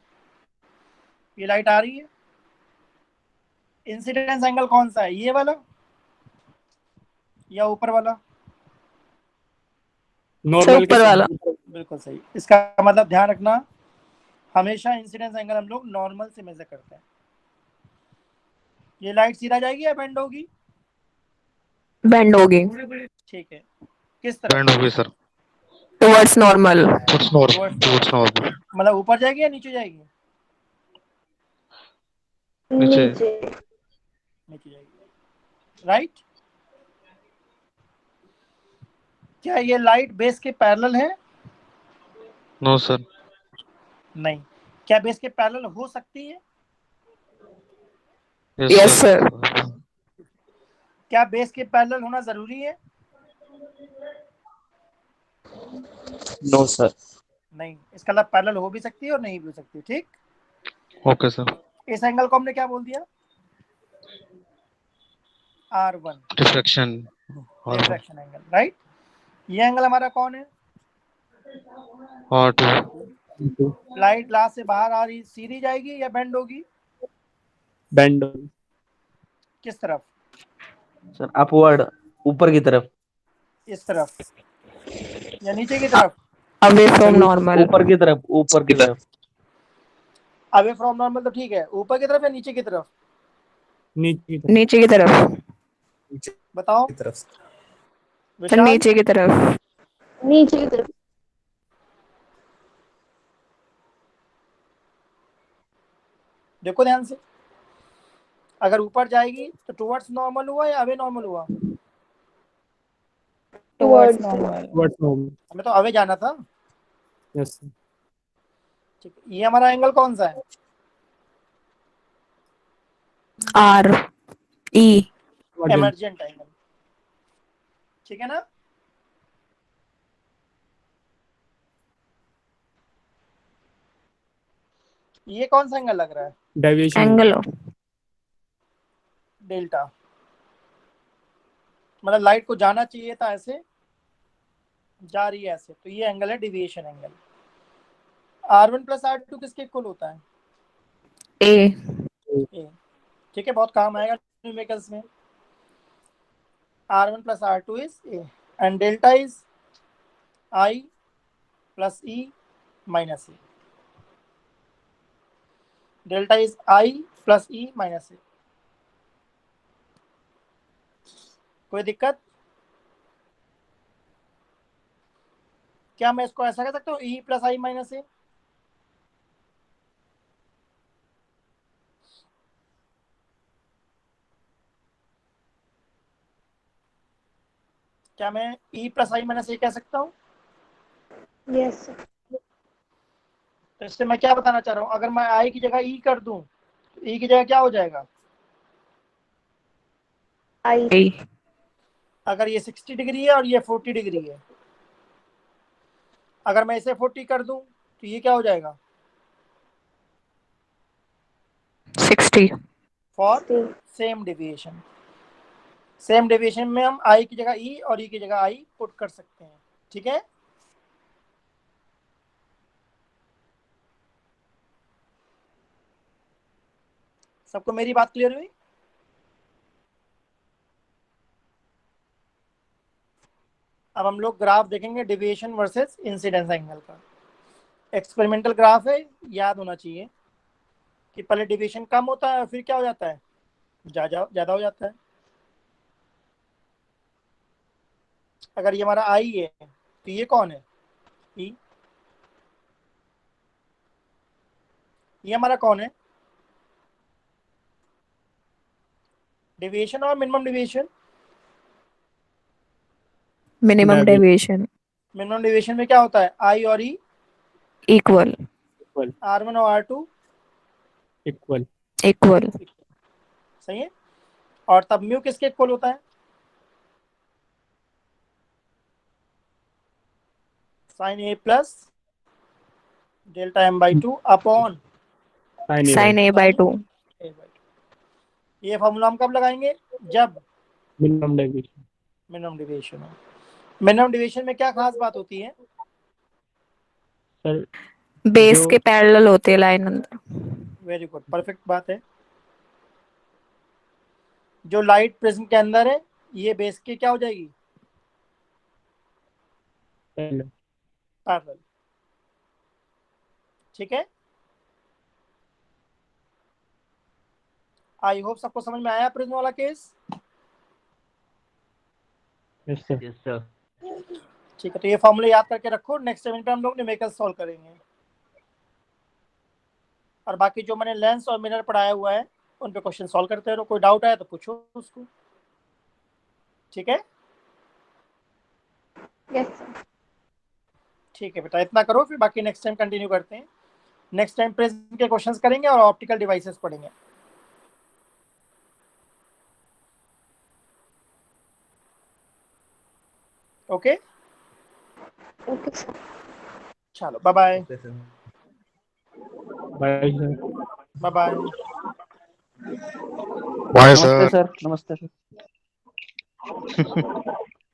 ये लाइट आ रही है। इंसिडेंस एंगल कौन सा है, ये वाला या ऊपर वाला? नॉर्मल ऊपर वाला। बिल्कुल सही। इसका मतलब ध्यान रखना, हमेशा इंसिडेंस एंगल हम लोग नॉर्मल से मेजर करते हैं। ये लाइट सीधा जाएगी या बेंड होगी? Bend होगी। ठीक है, किस तरफ? Bend होगी sir. Towards normal. Towards normal. Towards normal. मतलब ऊपर जाएगी या नीचे जाएगी? नीचे। नीचे जाएगी, राइट। क्या ये लाइट बेस के पैरेलल है? No sir. नहीं। क्या बेस के पैरेलल हो सकती है? Yes, sir. क्या बेस के पैरेलल होना जरूरी है? No sir. नहीं। इसका मतलब पैरेलल हो भी सकती है और नहीं भी हो सकती, ठीक। Okay sir. इस एंगल को हमने क्या बोल दिया? R1, Reflection. Refraction angle, right. ये एंगल हमारा कौन है? R2. लाइट ग्लास से बाहर आ रही, सीधी जाएगी या बेंड होगी? बेंड। किस तरफ? सर अपवर्ड, ऊपर की तरफ। इस तरफ या नीचे की तरफ? Away from normal. ऊपर की तरफ, ऊपर की तरफ। अवे फ्रॉम नॉर्मल तो ठीक है, ऊपर की तरफ या नीचे की तरफ? नीचे की तरफ। नीचे की तरफ। बताओ तरफ। सर विशाल। नीचे की तरफ। नीचे की तरफ। देखो ध्यान से, अगर ऊपर जाएगी तो टुवर्ड्स नॉर्मल हुआ या अवे नॉर्मल हुआ? Towards Towards normal. हमें तो अवे जाना था। Yes, sir. ठीक है, ये हमारा एंगल कौन सा है? R E एमर्जेंट एंगल, ठीक है ना? ये कौन सा एंगल लग रहा है? Deviation. angle delta. मतलब लाइट को जाना चाहिए था ऐसे, जा रही है ऐसे, तो ये एंगल है deviation angle. R1 plus R2 किसके इक्वल होता है? A ए। ठीक है, बहुत काम आएगा न्यूमेरिकल्स में। R1 plus R2 is A and delta is I plus E minus A। Delta is I plus E minus A। कोई दिक्कत? क्या मैं इसको ऐसा कह सकता हूँ E plus I minus A? क्या मैं E plus I minus A कह सकता हूँ? यस तो इससे मैं क्या बताना चाह रहा हूँ, अगर मैं I की जगह E कर दूं तो E की जगह क्या हो जाएगा? आई A अगर ये 60 डिग्री है और ये 40 डिग्री है, अगर मैं इसे 40 कर दूं तो ये क्या हो जाएगा? 60 for same deviation. Same deviation में हम I की जगह E और E की जगह I पुट कर सकते हैं, ठीक है? सबको मेरी बात क्लियर हुई? अब हम लोग ग्राफ देखेंगे डेविएशन वर्सेस इंसिडेंस एंगल का। एक्सपेरिमेंटल ग्राफ है, याद होना चाहिए कि पहले डेविएशन कम होता है और फिर क्या हो जाता है? ज्यादा हो जाता है। अगर ये हमारा I है तो ये कौन है? E। ये हमारा कौन है? डेविएशन और minimum deviation. minimum deviation minimum deviation में क्या होता है? I और E equal R1 और R2 Equal. सही है। और तब म्यू किसके इक्वल होता है? Sine A plus delta M by 2 upon sin A by 2 ये फॉर्मूला हम कब लगाएंगे? जब Minimum deviation. मिनिमम डेविएशन हो। मिनिमम डेविएशन में क्या खास बात होती है? Sir, बेस जो- के पैरेलल होते हैं लाइन अंदर। वेरी गुड, परफेक्ट बात है। जो लाइट प्रिज्म के अंदर है ये बेस के क्या हो जाएगी? Parallel. पैरेलल, ठीक है। आई होप सबको समझ में आया प्रिज्म वाला case. Yes, sir. Yes, sir. ठीक है, तो ये फॉर्मूले याद करके रखो, नेक्स्ट सेवन पे हम लोग न्यूमेरिकल सॉल्व करेंगे। और बाकी जो मैंने लेंस और मिरर पढ़ाया हुआ है उन पे क्वेश्चन सॉल्व करते रहो, कोई डाउट आया तो पूछो उसको, ठीक है? यस ठीक है बेटा, इतना करो, फिर बाकी नेक्स्ट टाइम कंटिन्यू करते हैं। नेक्स्ट टाइम प्रिज्म के क्वेश्चंस करेंगे और ऑप्टिकल डिवाइसेस पढ़ेंगे। Okay, okay sir. चलो bye bye. Bye, sir. Bye bye. नमस्ते सर, नमस्ते सर।